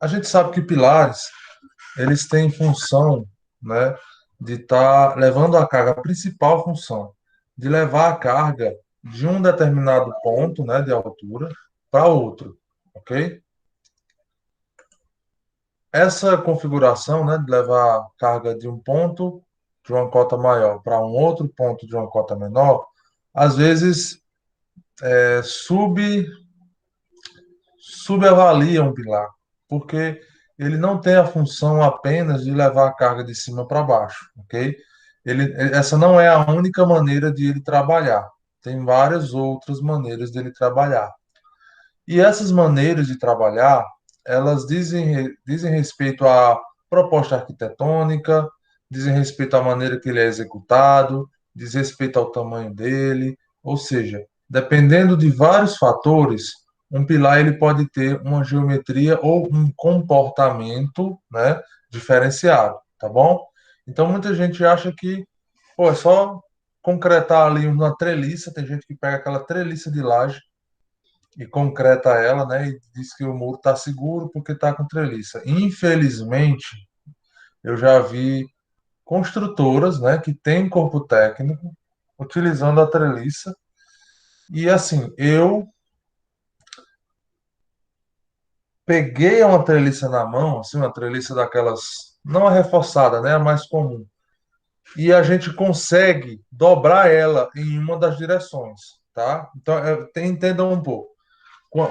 A gente sabe que pilares, eles têm função, né, de estar levando a carga, a principal função, de levar a carga de um determinado ponto, né, de altura para outro, ok? Essa configuração, né, de levar a carga de um ponto de uma cota maior para um outro ponto de uma cota menor, às vezes é, subavalia um pilar, porque ele não tem a função apenas de levar a carga de cima para baixo, ok? Essa não é a única maneira de ele trabalhar. Tem várias outras maneiras dele trabalhar. E essas maneiras de trabalhar, elas dizem respeito à proposta arquitetônica, dizem respeito à maneira que ele é executado, diz respeito ao tamanho dele, ou seja, dependendo de vários fatores, um pilar ele pode ter uma geometria ou um comportamento, né, diferenciado, tá bom? Então muita gente acha que, pô, é só concretar ali uma treliça, tem gente que pega aquela treliça de laje e concreta ela, né? E diz que o muro está seguro porque está com treliça. Infelizmente, eu já vi construtoras, né, que têm corpo técnico utilizando a treliça. E assim, eu peguei uma treliça na mão, assim, uma treliça daquelas, não a reforçada, né, a mais comum. E a gente consegue dobrar ela em uma das direções, tá? Então, entendam um pouco.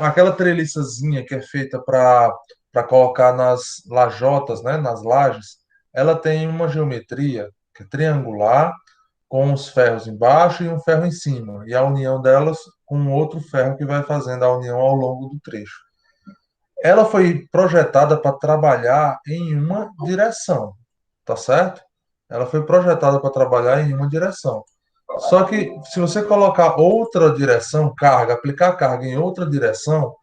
Aquela treliçazinha que é feita para colocar nas lajotas, né, nas lajes, ela tem uma geometria que é triangular, com os ferros embaixo e um ferro em cima, e a união delas com outro ferro que vai fazendo a união ao longo do trecho. Ela foi projetada para trabalhar em uma direção, tá certo? Ela foi projetada para trabalhar em uma direção. Só que se você colocar outra direção, carga, aplicar carga em outra direção,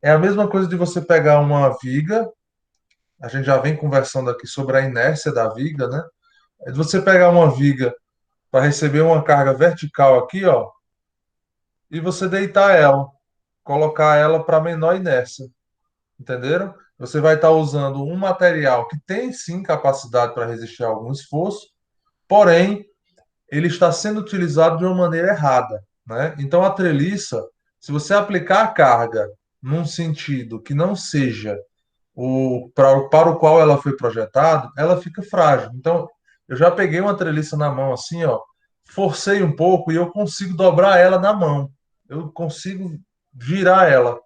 é a mesma coisa de você pegar uma viga, a gente já vem conversando aqui sobre a inércia da viga, né? É de você pegar uma viga para receber uma carga vertical aqui, ó, e você deitar ela, colocar ela para menor inércia, entenderam? Você vai estar usando um material que tem sim capacidade para resistir a algum esforço, porém ele está sendo utilizado de uma maneira errada, né? Então a treliça, se você aplicar a carga num sentido que não seja para o qual ela foi projetada, ela fica frágil. Então eu já peguei uma treliça na mão assim, ó, forcei um pouco e eu consigo dobrar ela na mão. Eu consigo girar ela.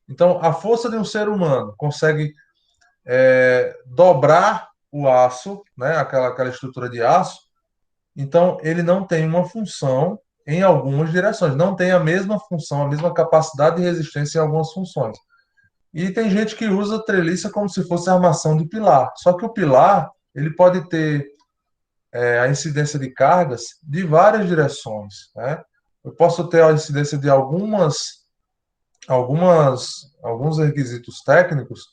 Então a força de um ser humano consegue dobrar o aço, né? Aquela estrutura de aço, então, ele não tem uma função em algumas direções, não tem a mesma função, a mesma capacidade de resistência em algumas funções. E tem gente que usa treliça como se fosse armação de pilar. Só que o pilar, ele pode ter a incidência de cargas de várias direções, né? Eu posso ter a incidência de alguns requisitos técnicos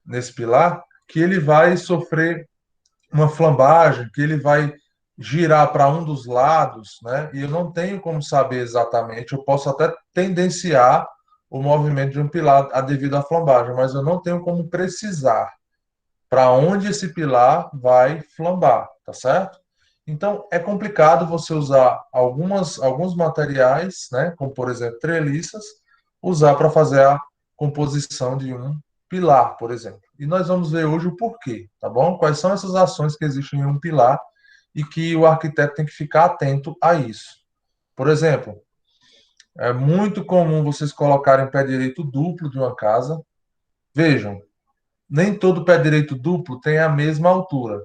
nesse pilar que ele vai sofrer uma flambagem, que ele vai girar para um dos lados, né? E eu não tenho como saber exatamente, eu posso até tendenciar o movimento de um pilar devido à flambagem, mas eu não tenho como precisar para onde esse pilar vai flambar, tá certo? Então é complicado você usar alguns materiais, né, como por exemplo treliças, usar para fazer a composição de um pilar, por exemplo. E nós vamos ver hoje o porquê, tá bom? Quais são essas ações que existem em um pilar e que o arquiteto tem que ficar atento a isso. Por exemplo, é muito comum vocês colocarem pé direito duplo de uma casa. Vejam, nem todo pé direito duplo tem a mesma altura.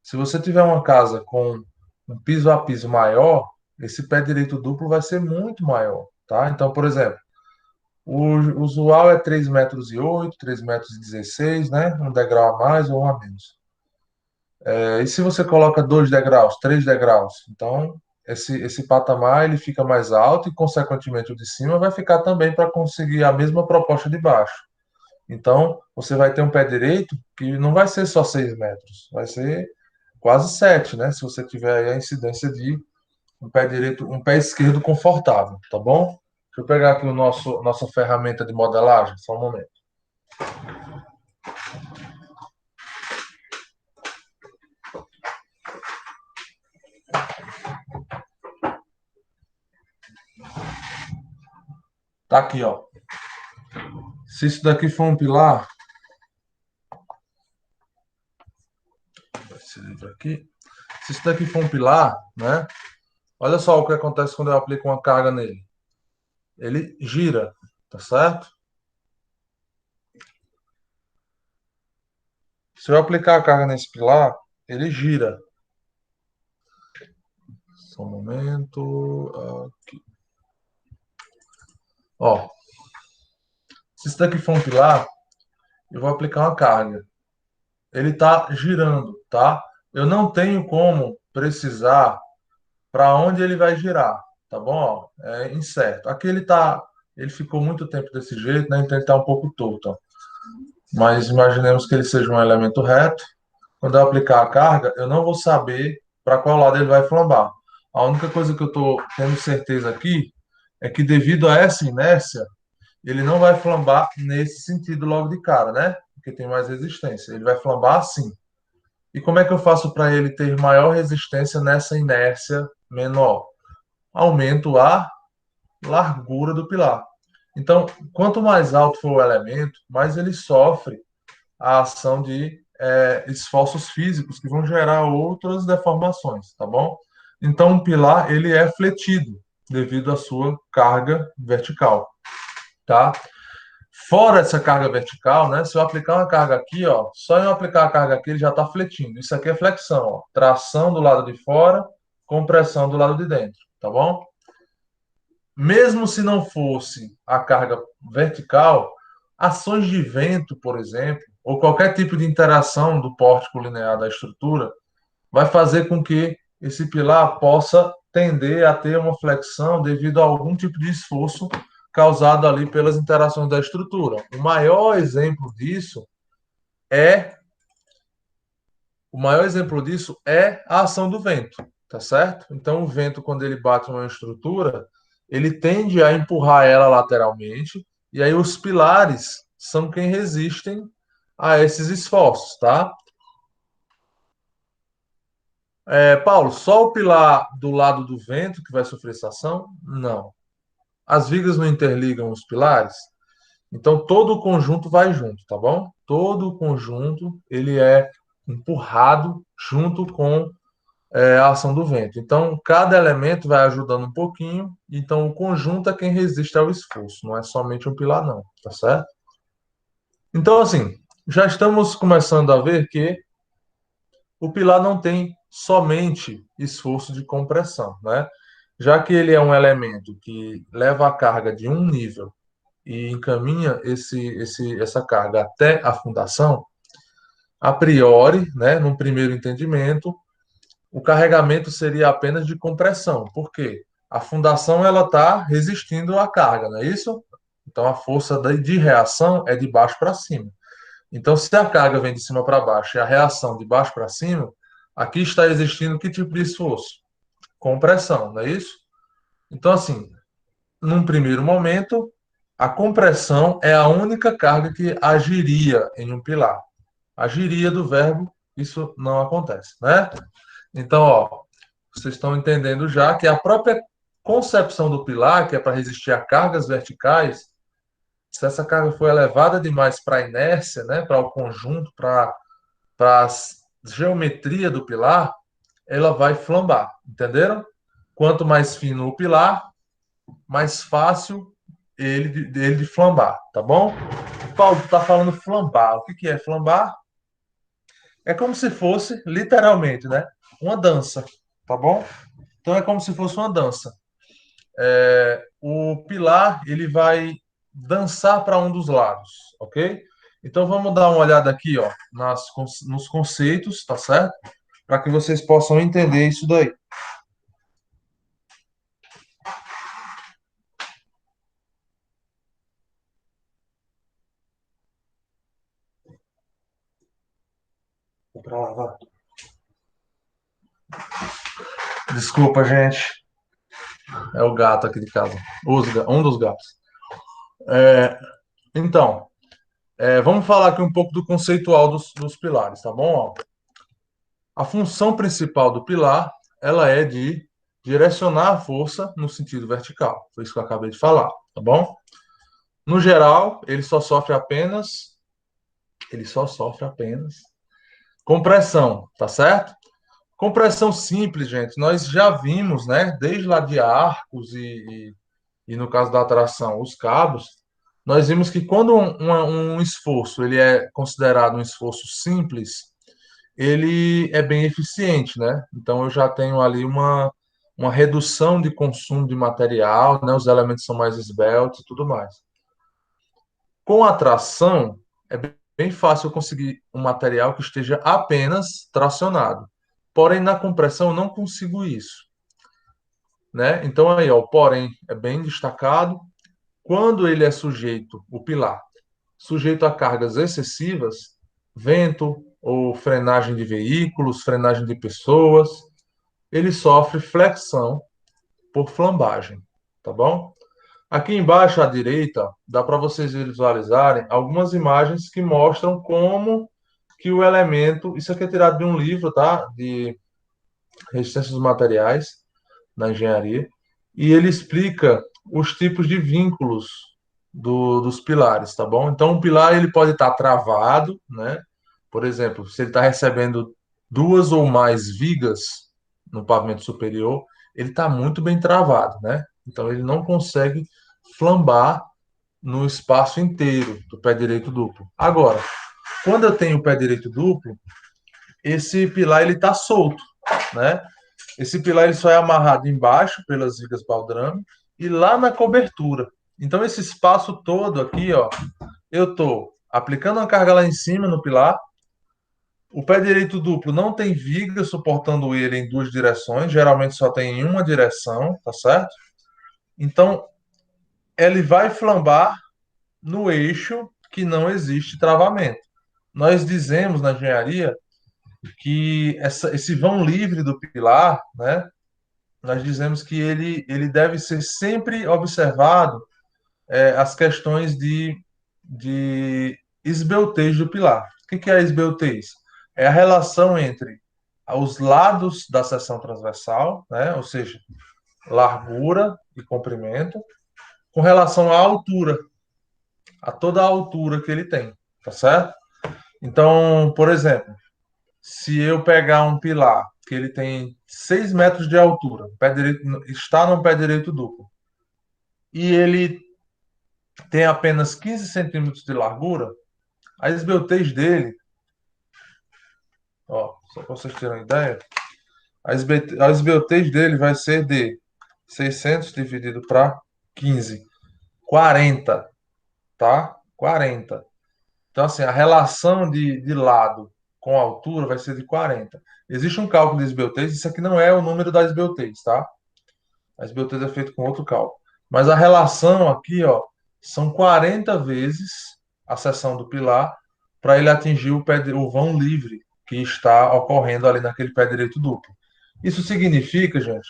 Se você tiver uma casa com um piso a piso maior, esse pé direito duplo vai ser muito maior, tá? Então, por exemplo, o usual é 3,08 m, 3,16 m, né? Um degrau a mais ou um a menos. E se você coloca 2 degraus, 3 degraus, então esse patamar ele fica mais alto e, consequentemente, o de cima vai ficar também para conseguir a mesma proposta de baixo. Então, você vai ter um pé direito que não vai ser só 6 metros, vai ser quase 7, né? Se você tiver aí a incidência de um pé direito, um pé esquerdo confortável, tá bom? Deixa eu pegar aqui nossa ferramenta de modelagem, só um momento. Tá aqui, ó. Se isso daqui for um pilar, esse livro aqui. Se isso daqui for um pilar, né? Olha só o que acontece quando eu aplico uma carga nele. Ele gira, tá certo? Se eu aplicar a carga nesse pilar, ele gira. Só um momento. Aqui. Ó, se isso daqui for um pilar, eu vou aplicar uma carga. Ele está girando, tá? Eu não tenho como precisar para onde ele vai girar, tá bom? Ó, é incerto. Aqui ele ficou muito tempo desse jeito, né? Então ele está um pouco torto, ó. Mas imaginemos que ele seja um elemento reto. Quando eu aplicar a carga, eu não vou saber para qual lado ele vai flambar. A única coisa que eu estou tendo certeza aqui é que devido a essa inércia, ele não vai flambar nesse sentido logo de cara, né? Porque tem mais resistência. Ele vai flambar assim. E como é que eu faço para ele ter maior resistência nessa inércia menor? Aumento a largura do pilar. Então, quanto mais alto for o elemento, mais ele sofre a ação de esforços físicos que vão gerar outras deformações, tá bom? Então, um pilar ele é fletido devido à sua carga vertical, tá? Fora essa carga vertical, né? Se eu aplicar uma carga aqui, ó, só eu aplicar a carga aqui, ele já está fletindo. Isso aqui é flexão, ó. Tração do lado de fora, compressão do lado de dentro, tá bom? Mesmo se não fosse a carga vertical, ações de vento, por exemplo, ou qualquer tipo de interação do pórtico linear da estrutura, vai fazer com que esse pilar possa tender a ter uma flexão devido a algum tipo de esforço causado ali pelas interações da estrutura. É o maior exemplo disso é a ação do vento, tá certo? Então o vento quando ele bate numa estrutura, ele tende a empurrar ela lateralmente e aí os pilares são quem resistem a esses esforços, tá? Paulo, só o pilar do lado do vento que vai sofrer essa ação? Não. As vigas não interligam os pilares? Então todo o conjunto vai junto, tá bom? Todo o conjunto ele é empurrado junto com a ação do vento. Então cada elemento vai ajudando um pouquinho. Então o conjunto é quem resiste ao esforço, não é somente um pilar, não, tá certo? Então assim, já estamos começando a ver que o pilar não tem somente esforço de compressão, né? Já que ele é um elemento que leva a carga de um nível e encaminha essa carga até a fundação, a priori, né, num primeiro entendimento, o carregamento seria apenas de compressão. Por quê? A fundação ela está resistindo à carga, não é isso? Então a força de reação é de baixo para cima. Então, se a carga vem de cima para baixo e a reação de baixo para cima, aqui está existindo que tipo de esforço? Compressão, não é isso? Então, assim, num primeiro momento, a compressão é a única carga que agiria em um pilar. Agiria do verbo, isso não acontece, né? Então, ó, vocês estão entendendo já que a própria concepção do pilar, que é para resistir a cargas verticais, se essa carga for elevada demais para a inércia, né, para o conjunto, para a geometria do pilar, ela vai flambar, entenderam? Quanto mais fino o pilar, mais fácil ele de flambar, tá bom? Paulo, tu tá falando flambar. O que que é flambar? É como se fosse, literalmente, né? Uma dança, tá bom? Então é como se fosse uma dança. O pilar, ele vai dançar para um dos lados, ok? Então vamos dar uma olhada aqui, ó, nos conceitos, tá certo? Para que vocês possam entender isso daí. Vou pra lá, vai. Desculpa, gente. É o gato aqui de casa. Um dos gatos. É, então, vamos falar aqui um pouco do conceitual dos pilares, tá bom? Ó, a função principal do pilar, ela é de direcionar a força no sentido vertical. Foi isso que eu acabei de falar, tá bom? No geral, ele só sofre apenas compressão, tá certo? Compressão simples, gente, nós já vimos, né? Desde lá de arcos e no caso da atração, os cabos, nós vimos que quando um esforço ele é considerado um esforço simples, ele é bem eficiente, né? Então eu já tenho ali uma redução de consumo de material, né? Os elementos são mais esbeltos e tudo mais. Com a tração, é bem fácil eu conseguir um material que esteja apenas tracionado. Porém, na compressão, eu não consigo isso, né? Então, aí, ó, o porém é bem destacado. Quando ele é sujeito, o pilar, sujeito a cargas excessivas, vento ou frenagem de veículos, frenagem de pessoas, ele sofre flexão por flambagem, tá bom? Aqui embaixo à direita, dá para vocês visualizarem algumas imagens que mostram como que o elemento, isso aqui é tirado de um livro, tá? De resistência dos materiais na engenharia, e ele explica os tipos de vínculos dos pilares, tá bom? Então, o pilar ele pode estar travado, né? Por exemplo, se ele está recebendo duas ou mais vigas no pavimento superior, ele está muito bem travado, né? Então, ele não consegue flambar no espaço inteiro do pé direito duplo. Agora, quando eu tenho o pé direito duplo, esse pilar ele está solto, né? Esse pilar ele só é amarrado embaixo pelas vigas baldrame e lá na cobertura. Então esse espaço todo aqui, ó, eu estou aplicando uma carga lá em cima no pilar. O pé direito duplo não tem viga suportando ele em duas direções, geralmente só tem em uma direção, tá certo? Então ele vai flambar no eixo que não existe travamento. Nós dizemos na engenharia que esse vão livre do pilar, né? Nós dizemos que ele deve ser sempre observado as questões de esbeltez do pilar. O que é a esbeltez? É a relação entre os lados da seção transversal, né? Ou seja, largura e comprimento, com relação à altura, a toda a altura que ele tem, tá certo? Então, por exemplo, se eu pegar um pilar que ele tem 6 metros de altura, pé direito, está no pé direito duplo, e ele tem apenas 15 centímetros de largura, a esbeltez dele, ó, só para vocês terem uma ideia, a esbeltez dele vai ser de 600 dividido para 15, 40, tá? 40. Então, assim, a relação de lado com altura vai ser de 40. Existe um cálculo de esbeltez, isso aqui não é o número da esbeltez, tá? A esbeltez é feito com outro cálculo. Mas a relação aqui, ó, são 40 vezes a seção do pilar para ele atingir o vão livre que está ocorrendo ali naquele pé direito duplo. Isso significa, gente,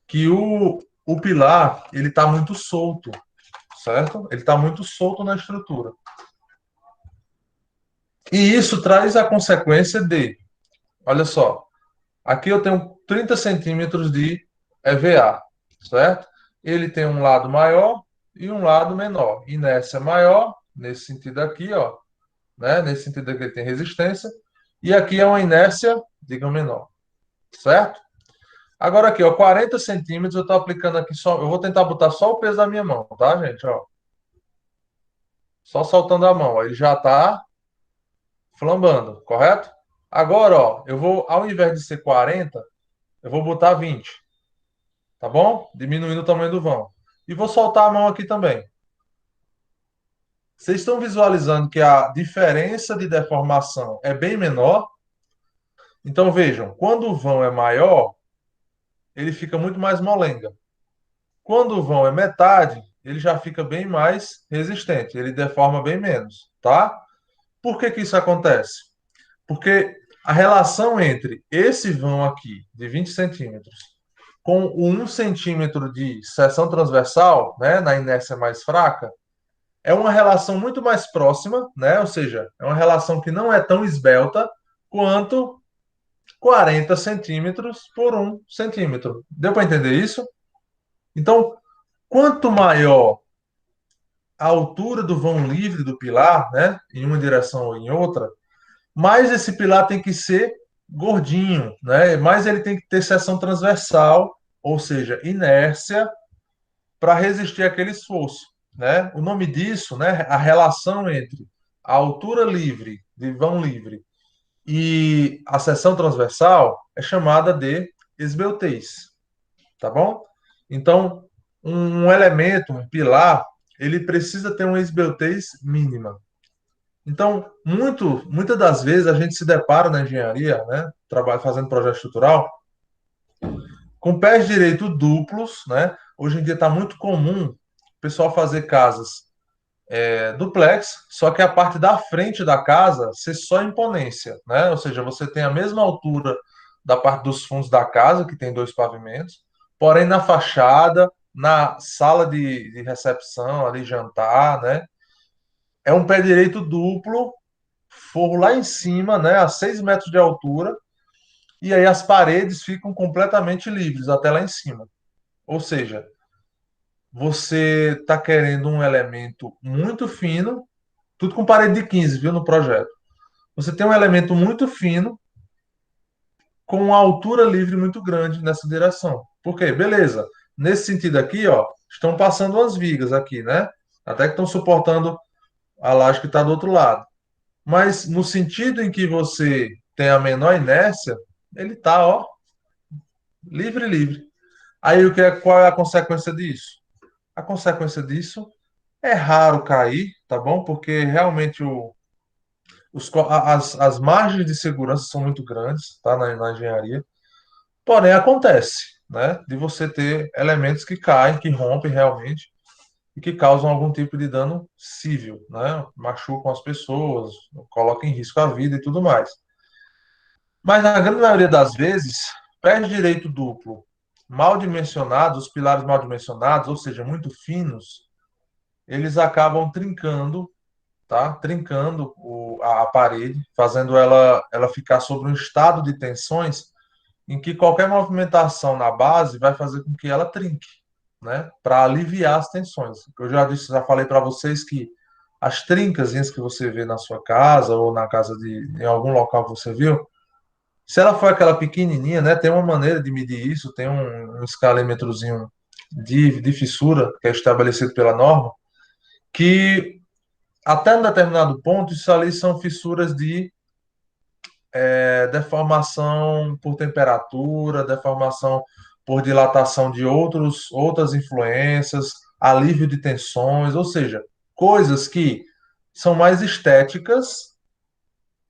que o pilar ele está muito solto, certo? Ele está muito solto na estrutura. E isso traz a consequência de, olha só, aqui eu tenho 30 centímetros de EVA, certo? Ele tem um lado maior e um lado menor. Inércia maior, nesse sentido aqui, ó, né? Nesse sentido aqui ele tem resistência. E aqui é uma inércia, diga menor, certo? Agora aqui, ó, 40 centímetros, eu estou aplicando aqui só. Eu vou tentar botar só o peso da minha mão, tá, gente? Ó, só soltando a mão. Ó, ele já está flambando, correto? Agora, ó, eu vou, ao invés de ser 40, eu vou botar 20, tá bom? Diminuindo o tamanho do vão. E vou soltar a mão aqui também. Vocês estão visualizando que a diferença de deformação é bem menor? Então vejam, quando o vão é maior, ele fica muito mais molenga. Quando o vão é metade, ele já fica bem mais resistente, ele deforma bem menos, tá? Por que que isso acontece? Porque a relação entre esse vão aqui, de 20 centímetros, com o 1 centímetro de seção transversal, né, na inércia mais fraca, é uma relação muito mais próxima, né? Ou seja, é uma relação que não é tão esbelta quanto 40 centímetros por 1 centímetro. Deu para entender isso? Então, quanto maior a altura do vão livre do pilar, né, em uma direção ou em outra, mais esse pilar tem que ser gordinho, né? Mais ele tem que ter seção transversal, ou seja, inércia, para resistir àquele esforço, né? O nome disso, né, a relação entre a altura livre, de vão livre, e a seção transversal é chamada de esbeltez, tá bom? Então, um elemento, um pilar, ele precisa ter uma esbeltez mínima. Então, muitas das vezes a gente se depara na engenharia, né, trabalho fazendo projeto estrutural, com pés direitos duplos, né? Hoje em dia está muito comum o pessoal fazer casas duplex, só que a parte da frente da casa ser só imponência, né? Ou seja, você tem a mesma altura da parte dos fundos da casa, que tem dois pavimentos, porém na fachada, na sala de recepção, ali jantar, né? É um pé direito duplo, forro lá em cima, né? A 6 metros de altura, e aí as paredes ficam completamente livres até lá em cima. Ou seja, você está querendo um elemento muito fino, tudo com parede de 15, viu, no projeto. Você tem um elemento muito fino com uma altura livre muito grande nessa direção. Por quê? Beleza. Nesse sentido aqui, ó, estão passando as vigas aqui, né? Até que estão suportando a laje que está do outro lado. Mas no sentido em que você tem a menor inércia, ele está, ó, livre, livre. Aí qual é a consequência disso? A consequência disso é raro cair, tá bom? Porque realmente as margens de segurança são muito grandes, tá? Na engenharia. Porém, acontece, né? De você ter elementos que caem, que rompem realmente e que causam algum tipo de dano civil, né? Machucam as pessoas, colocam em risco a vida e tudo mais. Mas na grande maioria das vezes, pé direito duplo, mal dimensionados, os pilares mal dimensionados, ou seja, muito finos, eles acabam trincando, tá? Trincando a parede, fazendo ela ficar sobre um estado de tensões em que qualquer movimentação na base vai fazer com que ela trinque, né? Para aliviar as tensões. Eu já disse, já falei para vocês que as trincas que você vê na sua casa ou na casa em algum local que você viu, se ela for aquela pequenininha, né? Tem uma maneira de medir isso, tem um escalímetrozinho de fissura que é estabelecido pela norma, que até um determinado ponto, isso ali são fissuras de deformação por temperatura, deformação por dilatação de outras influências, alívio de tensões, ou seja, coisas que são mais estéticas,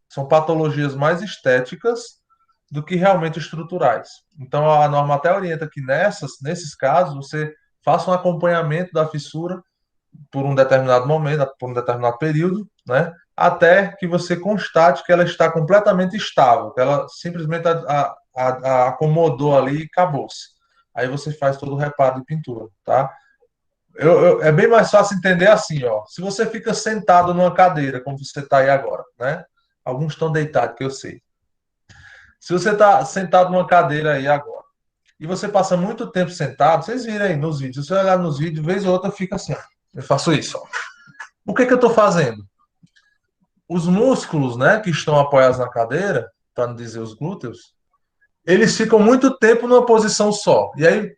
são patologias mais estéticas do que realmente estruturais. Então a norma até orienta que nesses casos você faça um acompanhamento da fissura por um determinado momento, por um determinado período, né? Até que você constate que ela está completamente estável, que ela simplesmente acomodou ali e acabou-se. Aí você faz todo o reparo de pintura, tá? É bem mais fácil entender assim, ó. Se você fica sentado numa cadeira, como você está aí agora, né? Alguns estão deitados, que eu sei. Se você está sentado numa cadeira aí agora, e você passa muito tempo sentado, vocês viram aí nos vídeos, se você olhar nos vídeos, vez ou outra fica assim, ó. Eu faço isso, ó. O que que eu estou fazendo? Os músculos, né, que estão apoiados na cadeira, para não dizer os glúteos, eles ficam muito tempo numa posição só. E aí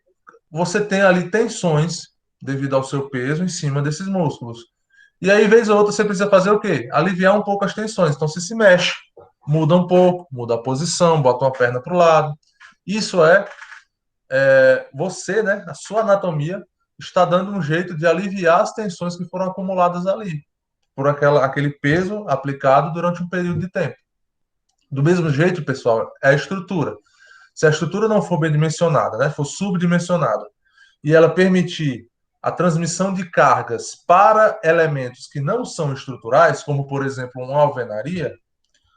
você tem ali tensões devido ao seu peso em cima desses músculos. E aí, vez ou outra, você precisa fazer o quê? Aliviar um pouco as tensões. Então, você se mexe, muda um pouco, muda a posição, bota uma perna para o lado. Isso você, né, a sua anatomia, está dando um jeito de aliviar as tensões que foram acumuladas ali por aquele peso aplicado durante um período de tempo. Do mesmo jeito, pessoal, é a estrutura. Se a estrutura não for bem dimensionada, né, for subdimensionada, e ela permitir a transmissão de cargas para elementos que não são estruturais, como, por exemplo, uma alvenaria,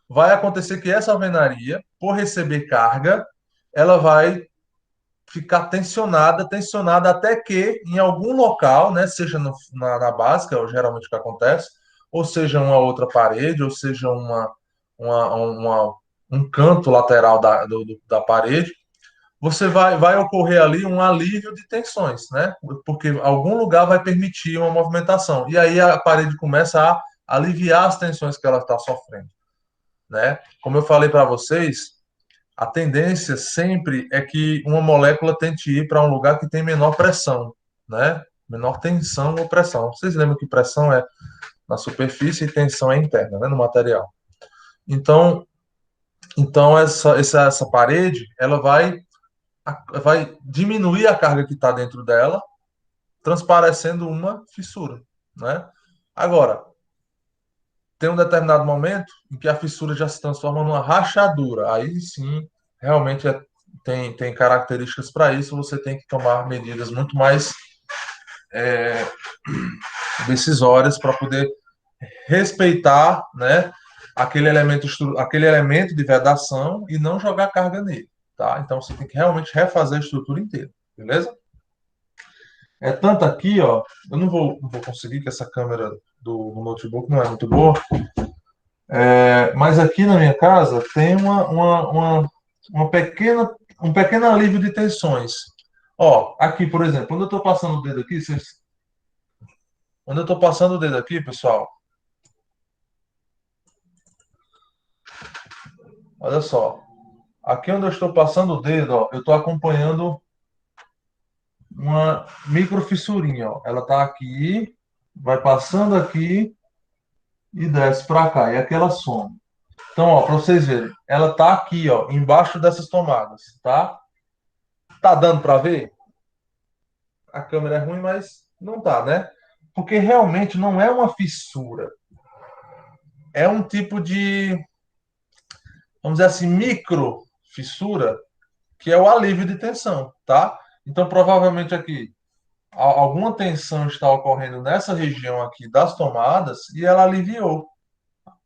vai acontecer que essa alvenaria, por receber carga, ela vai ficar tensionada, tensionada até que em algum local, né, seja na base, que é geralmente o que acontece, ou seja uma outra parede, ou seja uma, um canto lateral da parede, vai ocorrer ali um alívio de tensões, né? Porque algum lugar vai permitir uma movimentação. E aí a parede começa a aliviar as tensões que ela está sofrendo, né? Como eu falei para vocês, a tendência sempre é que uma molécula tente ir para um lugar que tem menor pressão, né? Menor tensão ou pressão. Vocês lembram que pressão é na superfície e tensão é interna, né? No material. Então, então essa parede, ela vai diminuir a carga que está dentro dela, transparecendo uma fissura, né? Agora, tem um determinado momento em que a fissura já se transforma numa rachadura. Aí sim, realmente tem características para isso. Você tem que tomar medidas muito mais decisórias para poder respeitar, né, aquele elemento de vedação e não jogar carga nele, tá? Então você tem que realmente refazer a estrutura inteira, beleza? É tanto aqui, ó, eu não vou conseguir, que essa câmera do notebook não é muito boa, mas aqui na minha casa tem uma pequena, um pequeno alívio de tensões. Ó, aqui, por exemplo, quando eu estou passando o dedo aqui, quando eu estou passando o dedo aqui, pessoal, olha só. Aqui onde eu estou passando o dedo, ó, eu estou acompanhando uma microfissurinha, ó. Ela está aqui, vai passando aqui e desce para cá. E aqui ela some. Então, ó, para vocês verem, ela está aqui, ó, embaixo dessas tomadas, tá? Tá dando para ver? A câmera é ruim, mas não tá, né? Porque realmente não é uma fissura. É um tipo de, vamos dizer assim, micro fissura, que é o alívio de tensão, tá? Então, provavelmente aqui, alguma tensão está ocorrendo nessa região aqui das tomadas e ela aliviou.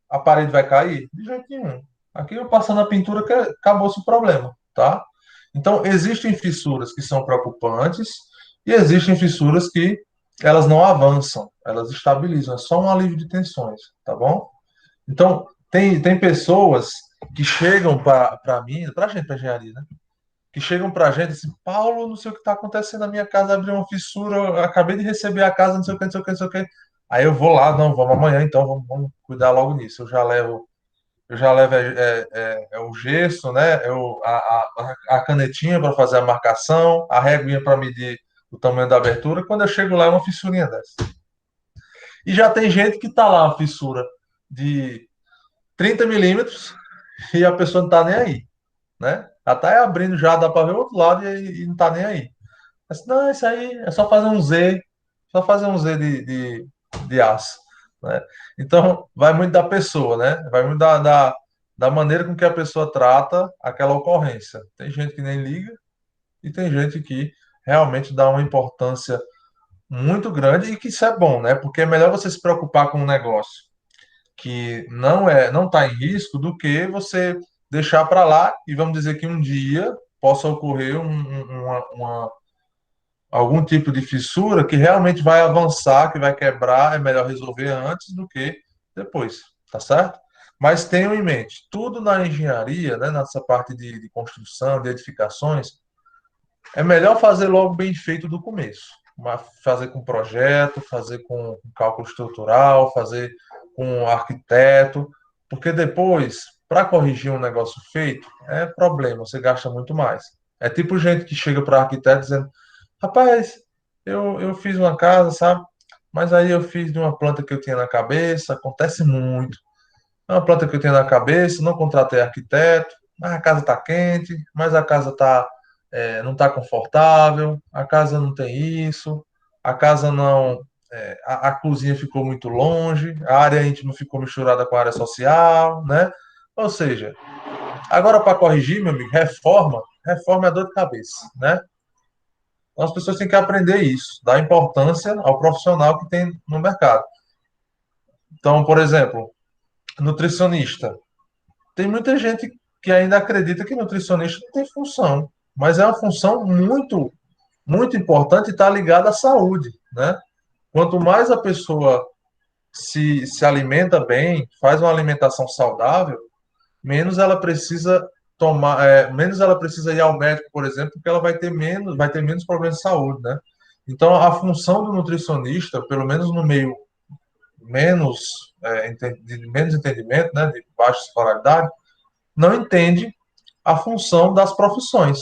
A parede vai cair? De jeito nenhum. Aqui eu passando a pintura que acabou-se o problema, tá? Então, existem fissuras que são preocupantes e existem fissuras que elas não avançam, elas estabilizam, é só um alívio de tensões, tá bom? Então, tem pessoas que chegam para mim, para a gente, para engenharia, né? Que chegam para a gente assim, Paulo, não sei o que está acontecendo na minha casa, abriu uma fissura, eu acabei de receber a casa, não sei o que, não sei o que, não sei o que. Aí eu vou lá, não, vamos amanhã, então vamos cuidar logo nisso. Eu já levo o gesso, né? A canetinha para fazer a marcação, a réguinha para medir o tamanho da abertura. Quando eu chego lá, é uma fissurinha dessa. E já tem gente que tá lá, uma fissura de 30 milímetros, e a pessoa não tá nem aí, né? Já tá abrindo já, dá para ver o outro lado e não tá nem aí. Mas, não, isso aí é só fazer um Z, só fazer um Z de aço, né? Então, vai muito da pessoa, né? Vai muito da maneira com que a pessoa trata aquela ocorrência. Tem gente que nem liga e tem gente que realmente dá uma importância muito grande e que isso é bom, né? Porque é melhor você se preocupar com um negócio que não está em risco do que você deixar para lá e vamos dizer que um dia possa ocorrer algum tipo de fissura que realmente vai avançar, que vai quebrar, é melhor resolver antes do que depois, tá certo? Mas tenham em mente, tudo na engenharia, né, nessa parte de construção, de edificações, é melhor fazer logo bem feito do começo. Fazer com projeto, fazer com cálculo estrutural, fazer com arquiteto, porque depois, para corrigir um negócio feito, é problema, você gasta muito mais. É tipo gente que chega para arquiteto dizendo: rapaz, eu fiz uma casa, sabe? Mas aí eu fiz de uma planta que eu tinha na cabeça, acontece muito. É uma planta que eu tinha na cabeça, não contratei arquiteto, mas a casa está quente, mas a casa não está confortável, a casa não tem isso, a casa não. A cozinha ficou muito longe, a área íntima ficou misturada com a área social, né? Ou seja, agora para corrigir, meu amigo, reforma é dor de cabeça, né? Então, as pessoas têm que aprender isso, dar importância ao profissional que tem no mercado. Então, por exemplo, nutricionista. Tem muita gente que ainda acredita que nutricionista não tem função, mas é uma função muito, muito importante e está ligada à saúde, né? Quanto mais a pessoa se alimenta bem, faz uma alimentação saudável, menos ela precisa tomar, menos ela precisa ir ao médico, por exemplo, porque ela vai ter menos problemas de saúde, né? Então, a função do nutricionista, pelo menos no meio menos, de menos entendimento, né, de baixa escolaridade, não entende a função das profissões.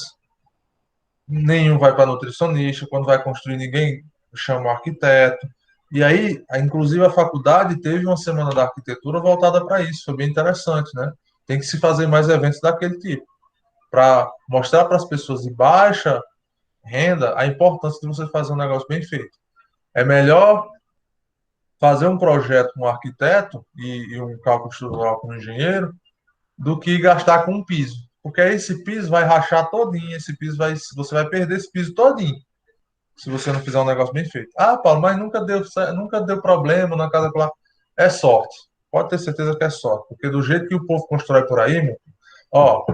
Nenhum vai para nutricionista, quando vai construir, ninguém chama o arquiteto. E aí, inclusive, a faculdade teve uma semana da arquitetura voltada para isso, foi bem interessante, né? Tem que se fazer mais eventos daquele tipo, para mostrar para as pessoas de baixa renda a importância de você fazer um negócio bem feito. É melhor fazer um projeto com um arquiteto e um cálculo estrutural com um engenheiro do que gastar com um piso. Porque aí esse piso vai rachar todinho, você vai perder esse piso todinho, se você não fizer um negócio bem feito. Ah, Paulo, mas nunca deu problema na casa lá. É sorte. Pode ter certeza que é sorte. Porque do jeito que o povo constrói por aí, meu, ó,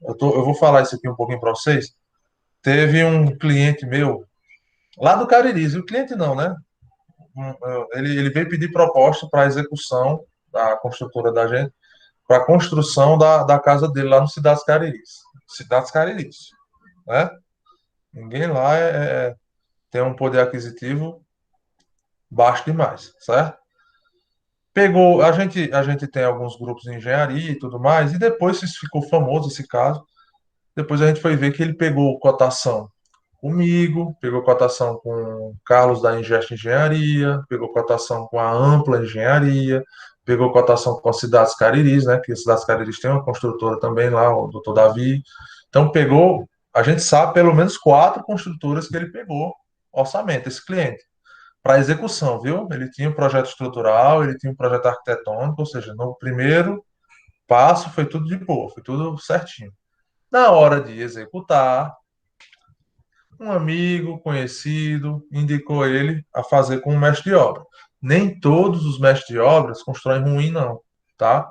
eu vou falar isso aqui um pouquinho para vocês. Teve um cliente meu, lá do Caririz, e o cliente não, né? Ele veio pedir proposta para execução da construtora da gente, para a construção da casa dele lá no Cidades Cariris. Cidades Cariris, né? Ninguém lá tem um poder aquisitivo baixo demais, certo? Pegou, a gente tem alguns grupos de engenharia e tudo mais, e depois isso ficou famoso esse caso. Depois a gente foi ver que ele pegou cotação comigo, pegou cotação com o Carlos da Ingesta Engenharia, pegou cotação com a Ampla Engenharia, pegou cotação com a Cidades Cariris, né? Que a Cidades Cariris tem uma construtora também lá, o doutor Davi. Então pegou, a gente sabe pelo menos quatro construtoras que ele pegou orçamento, esse cliente, para execução, viu? Ele tinha um projeto estrutural, ele tinha um projeto arquitetônico, ou seja, no primeiro passo foi tudo de boa, foi tudo certinho. Na hora de executar, um amigo conhecido indicou ele a fazer com um mestre de obra. Nem todos os mestres de obras constroem ruim, não, tá?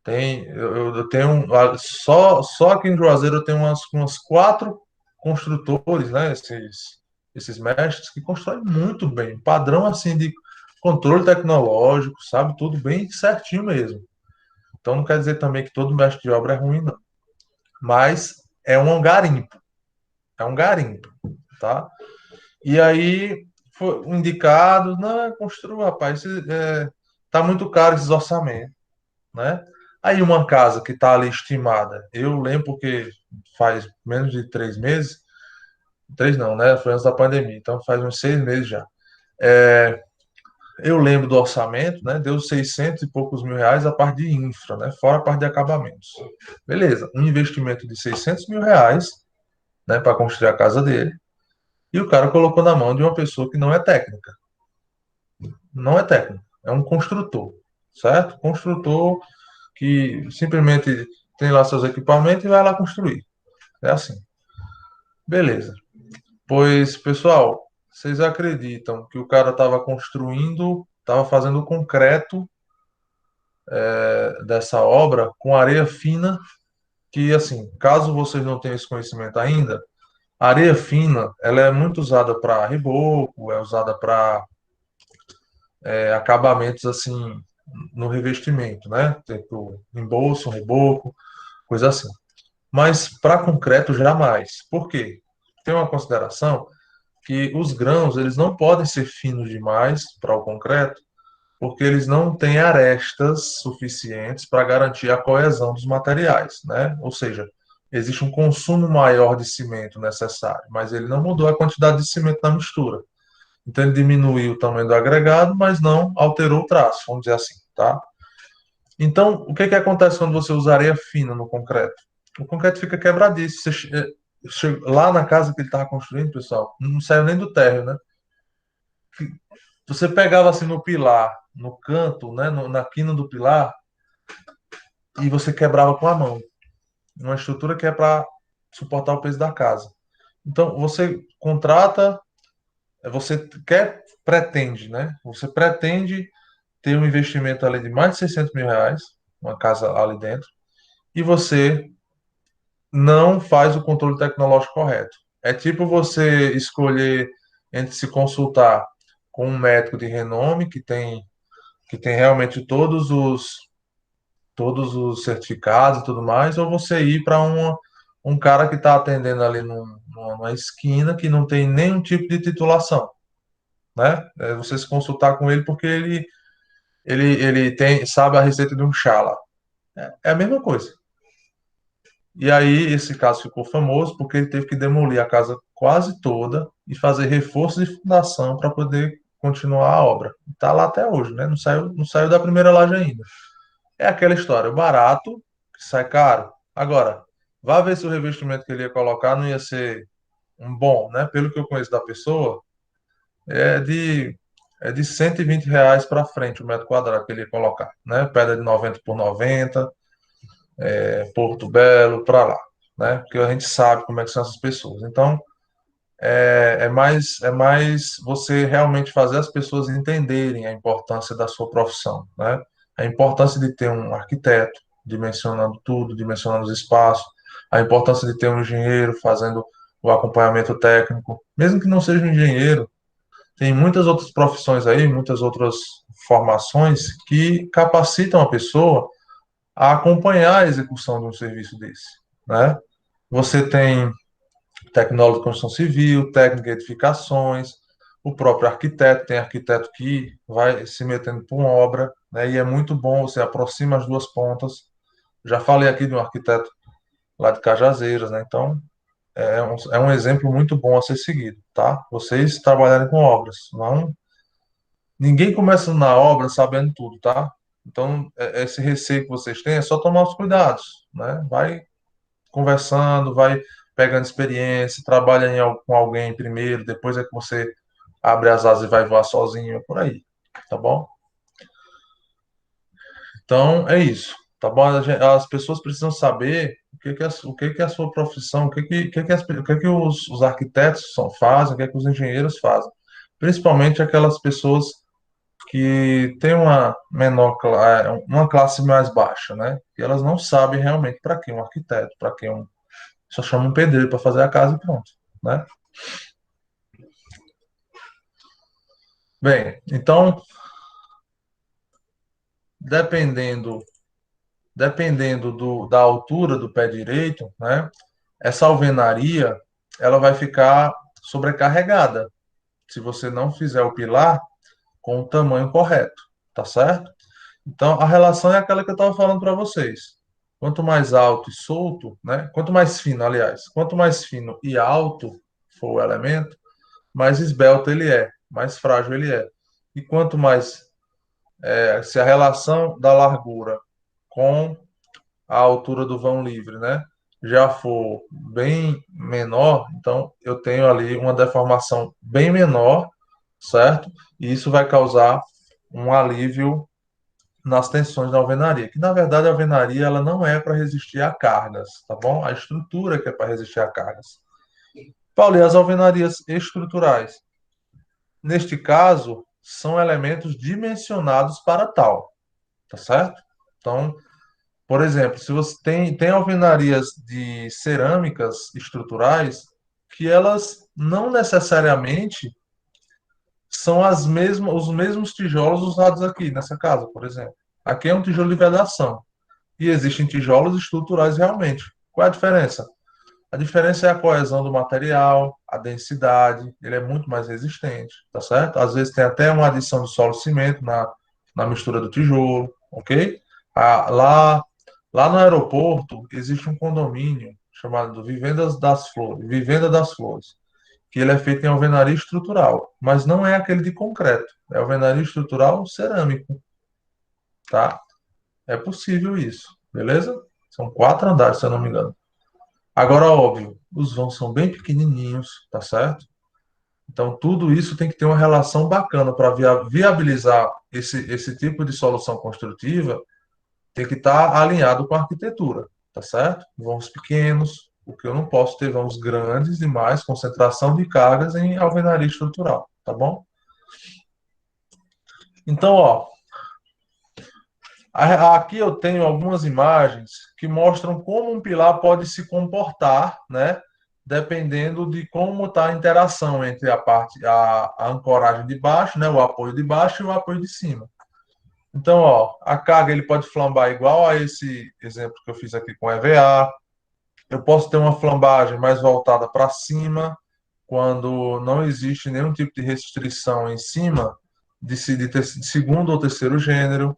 Eu tenho só aqui em Juazeiro eu tenho umas quatro construtores, né? Esses mestres que constroem muito bem, padrão assim de controle tecnológico, sabe? Tudo bem certinho mesmo. Então não quer dizer também que todo mestre de obra é ruim, não. Mas é um garimpo, tá? E aí foi indicado, não, construa, rapaz, tá muito caro esses orçamentos, né? Aí uma casa que está ali estimada, eu lembro porque faz menos de 3 meses, três não, né? Foi antes da pandemia, então faz uns 6 meses já. É, eu lembro do orçamento, né? Deu 600 e poucos mil reais a parte de infra, né? Fora a parte de acabamentos. Beleza, um investimento de 600 mil reais, né? Para construir a casa dele. E o cara colocou na mão de uma pessoa que não é técnica. Não é técnico, é um construtor, certo? Construtor que simplesmente tem lá seus equipamentos e vai lá construir. É assim. Beleza. Pois, pessoal, vocês acreditam que o cara estava construindo, estava fazendo o concreto dessa obra com areia fina, que assim, caso vocês não tenham esse conhecimento ainda, a areia fina, ela é muito usada para reboco, é usada para acabamentos assim no revestimento, né? Tipo embolso, reboco, coisa assim. Mas para concreto jamais. Por quê? Tem uma consideração que os grãos eles não podem ser finos demais para o concreto, porque eles não têm arestas suficientes para garantir a coesão dos materiais, né? Ou seja, existe um consumo maior de cimento necessário, mas ele não mudou a quantidade de cimento na mistura. Então ele diminuiu o tamanho do agregado, mas não alterou o traço, vamos dizer assim, tá? Então, o que que acontece quando você usa areia fina no concreto? O concreto fica quebradiço. Lá na casa que ele estava construindo, pessoal, não saiu nem do térreo, né? Você pegava assim no pilar, no canto, né, na quina do pilar, e você quebrava com a mão. Uma estrutura que é para suportar o peso da casa. Então, você contrata, pretende, né? Você pretende ter um investimento ali de mais de 600 mil reais, uma casa ali dentro, e você não faz o controle tecnológico correto. É tipo você escolher entre se consultar com um médico de renome que tem realmente todos os certificados e tudo mais, ou você ir para um cara que está atendendo ali numa esquina que não tem nenhum tipo de titulação, né? É você se consultar com ele porque ele sabe a receita de um chá lá. É a mesma coisa. E aí esse caso ficou famoso porque ele teve que demolir a casa quase toda e fazer reforço de fundação para poder continuar a obra. Está lá até hoje, né? Não saiu da primeira laje ainda. É aquela história, o barato que sai caro. Agora, vá ver se o revestimento que ele ia colocar não ia ser um bom, né? Pelo que eu conheço da pessoa, é de, é de R$ 120 para frente o metro quadrado que ele ia colocar, né? Pedra de 90 por 90, Porto Belo, para lá, né? Porque a gente sabe como é que são essas pessoas. Então, é mais você realmente fazer as pessoas entenderem a importância da sua profissão, né? A importância de ter um arquiteto dimensionando tudo, dimensionando os espaços, a importância de ter um engenheiro fazendo o acompanhamento técnico, mesmo que não seja um engenheiro, tem muitas outras profissões aí, muitas outras formações que capacitam a pessoa a acompanhar a execução de um serviço desse, né? Você tem tecnólogo de construção civil, técnico de edificações, o próprio arquiteto, tem arquiteto que vai se metendo por uma obra, né? E é muito bom, você aproxima as duas pontas. Já falei aqui de um arquiteto lá de Cajazeiras, né? Então, é um exemplo muito bom a ser seguido, tá? Vocês trabalharem com obras, não, ninguém começa na obra sabendo tudo, tá? Então, esse receio que vocês têm é só tomar os cuidados, né? Vai conversando, vai pegando experiência, trabalha com alguém primeiro, depois é que você abre as asas e vai voar sozinho, é por aí, tá bom? Então, é isso, tá bom? As pessoas precisam saber o que que é a sua profissão, o que que os arquitetos fazem, o que é que os engenheiros fazem. Principalmente aquelas pessoas que têm uma classe mais baixa, né? Que elas não sabem realmente para que um arquiteto, para que só chama um pedreiro para fazer a casa e pronto, né? Bem, então, dependendo, dependendo da altura do pé direito, né? Essa alvenaria, ela vai ficar sobrecarregada se você não fizer o pilar com o tamanho correto, tá certo? Então, a relação é aquela que eu estava falando para vocês. Quanto mais alto e solto, né? Quanto mais fino, aliás, quanto mais fino e alto for o elemento, mais esbelto ele é, mais frágil ele é. E quanto mais, se a relação da largura com a altura do vão livre, né, já for bem menor, então eu tenho ali uma deformação bem menor, certo? E isso vai causar um alívio nas tensões da alvenaria, que na verdade a alvenaria ela não é para resistir a cargas, tá bom? A estrutura que é para resistir a cargas. Paulo, e as alvenarias estruturais? Neste caso, são elementos dimensionados para tal, tá certo? Então, por exemplo, se você tem alvenarias de cerâmicas estruturais que elas não necessariamente são os mesmos tijolos usados aqui nessa casa, por exemplo. Aqui é um tijolo de vedação e existem tijolos estruturais realmente. Qual é a diferença? A diferença é a coesão do material, a densidade, ele é muito mais resistente, tá certo? Às vezes tem até uma adição de solo-cimento na mistura do tijolo, ok? Lá no aeroporto existe um condomínio chamado Vivenda das Flores, que ele é feito em alvenaria estrutural, mas não é aquele de concreto, é alvenaria estrutural cerâmico, tá? É possível isso, beleza? São 4 andares, se eu não me engano. Agora, óbvio, os vãos são bem pequenininhos, tá certo? Então, tudo isso tem que ter uma relação bacana para viabilizar esse tipo de solução construtiva, tem que estar alinhado com a arquitetura, tá certo? Vãos pequenos, porque eu não posso ter vãos grandes demais, concentração de cargas em alvenaria estrutural, tá bom? Então, ó, aqui eu tenho algumas imagens que mostram como um pilar pode se comportar, né? Dependendo de como está a interação entre a ancoragem de baixo, né? O apoio de baixo e o apoio de cima. Então, ó, a carga ele pode flambar igual a esse exemplo que eu fiz aqui com EVA. Eu posso ter uma flambagem mais voltada para cima, quando não existe nenhum tipo de restrição em cima de segundo ou terceiro gênero,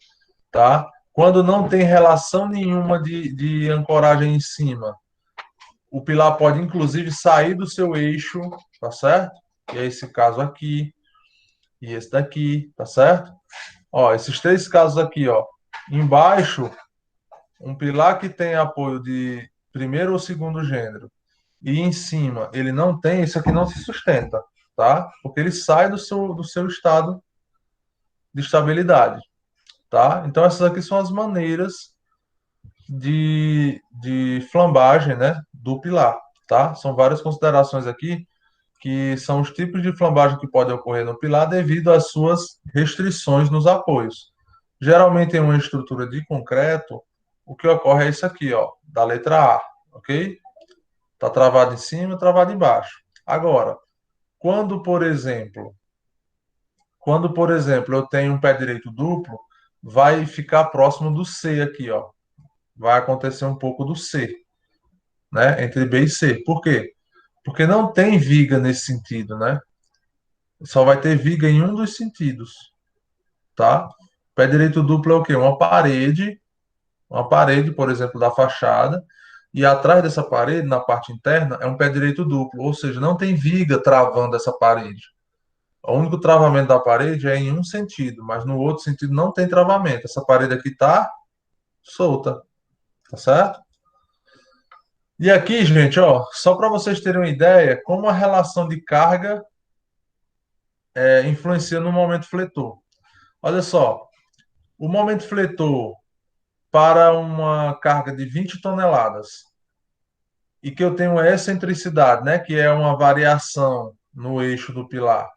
tá? Quando não tem relação nenhuma de ancoragem em cima, o pilar pode inclusive sair do seu eixo, tá certo? E é esse caso aqui e esse daqui, tá certo? Ó, esses três casos aqui, ó. Embaixo, um pilar que tem apoio de primeiro ou segundo gênero e em cima ele não tem, isso aqui não se sustenta, tá? Porque ele sai do seu estado de estabilidade, tá? Então essas aqui são as maneiras de flambagem, né, do pilar, tá? São várias considerações aqui que são os tipos de flambagem que podem ocorrer no pilar devido às suas restrições nos apoios. Geralmente em uma estrutura de concreto, o que ocorre é isso aqui, ó, da letra A, ok? Tá travado em cima, travado embaixo. Agora, quando, por exemplo, eu tenho um pé direito duplo, vai ficar próximo do C aqui, ó. Vai acontecer um pouco do C, né? Entre B e C. Por quê? Porque não tem viga nesse sentido, né? Só vai ter viga em um dos sentidos, tá? Pé direito duplo é o quê? Uma parede, por exemplo, da fachada, e atrás dessa parede, na parte interna, é um pé direito duplo, ou seja, não tem viga travando essa parede. O único travamento da parede é em um sentido, mas no outro sentido não tem travamento. Essa parede aqui tá solta, tá certo? E aqui, gente, ó, só para vocês terem uma ideia, como a relação de carga influencia no momento fletor. Olha só, o momento fletor para uma carga de 20 toneladas e que eu tenho excentricidade, né, que é uma variação no eixo do pilar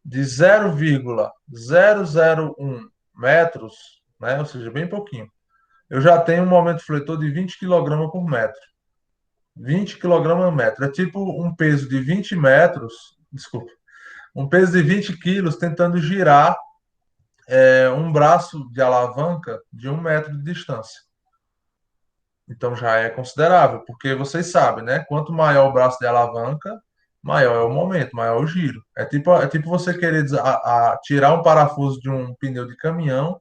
de 0,001 metros, né, ou seja, bem pouquinho, eu já tenho um momento fletor de 20 quilogramas por metro. 20 quilogramas por metro. É tipo um peso de 20 metros, desculpa, um peso de 20 quilos tentando girar um braço de alavanca de 1 metro de distância. Então já é considerável, porque vocês sabem, né? Quanto maior o braço de alavanca, maior é o momento, maior é o giro. É tipo você querer tirar um parafuso de um pneu de caminhão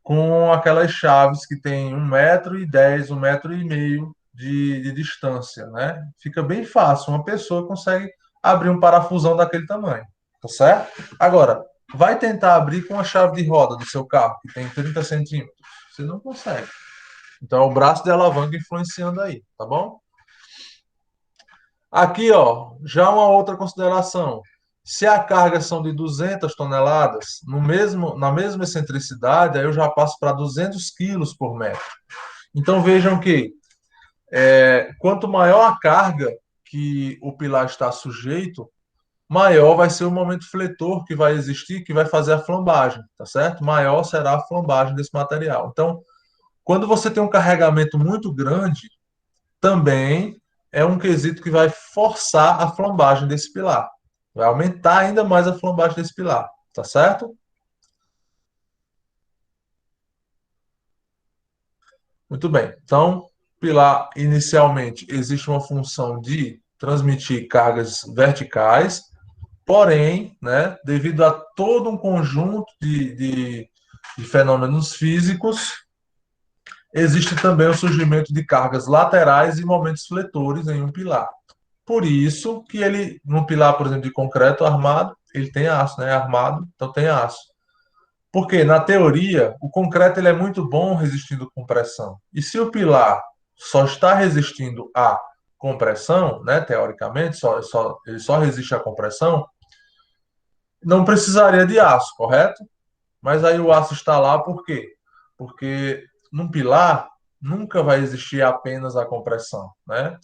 com aquelas chaves que tem 1,10 m, 1,5 m de distância, né? Fica bem fácil. Uma pessoa consegue abrir um parafusão daquele tamanho, tá certo? Agora, vai tentar abrir com a chave de roda do seu carro, que tem 30 centímetros. Você não consegue. Então, é o braço de alavanca influenciando aí, tá bom? Aqui, ó, já uma outra consideração. Se a carga são de 200 toneladas, na mesma excentricidade, aí eu já passo para 200 quilos por metro. Então, vejam que quanto maior a carga que o pilar está sujeito, maior vai ser o momento fletor que vai existir, que vai fazer a flambagem, tá certo? Maior será a flambagem desse material. Então, quando você tem um carregamento muito grande, também é um quesito que vai forçar a flambagem desse pilar. Vai aumentar ainda mais a flambagem desse pilar, tá certo? Muito bem. Então, pilar inicialmente existe uma função de transmitir cargas verticais, porém, né, devido a todo um conjunto de fenômenos físicos, existe também o surgimento de cargas laterais e momentos fletores em um pilar. Por isso que ele, num pilar, por exemplo, de concreto armado, ele tem aço, né? Armado, então tem aço. Porque, na teoria, o concreto ele é muito bom resistindo compressão. E se o pilar só está resistindo à compressão, né, teoricamente, ele só resiste à compressão, não precisaria de aço, correto? Mas aí o aço está lá por quê? Porque num pilar nunca vai existir apenas a compressão, né?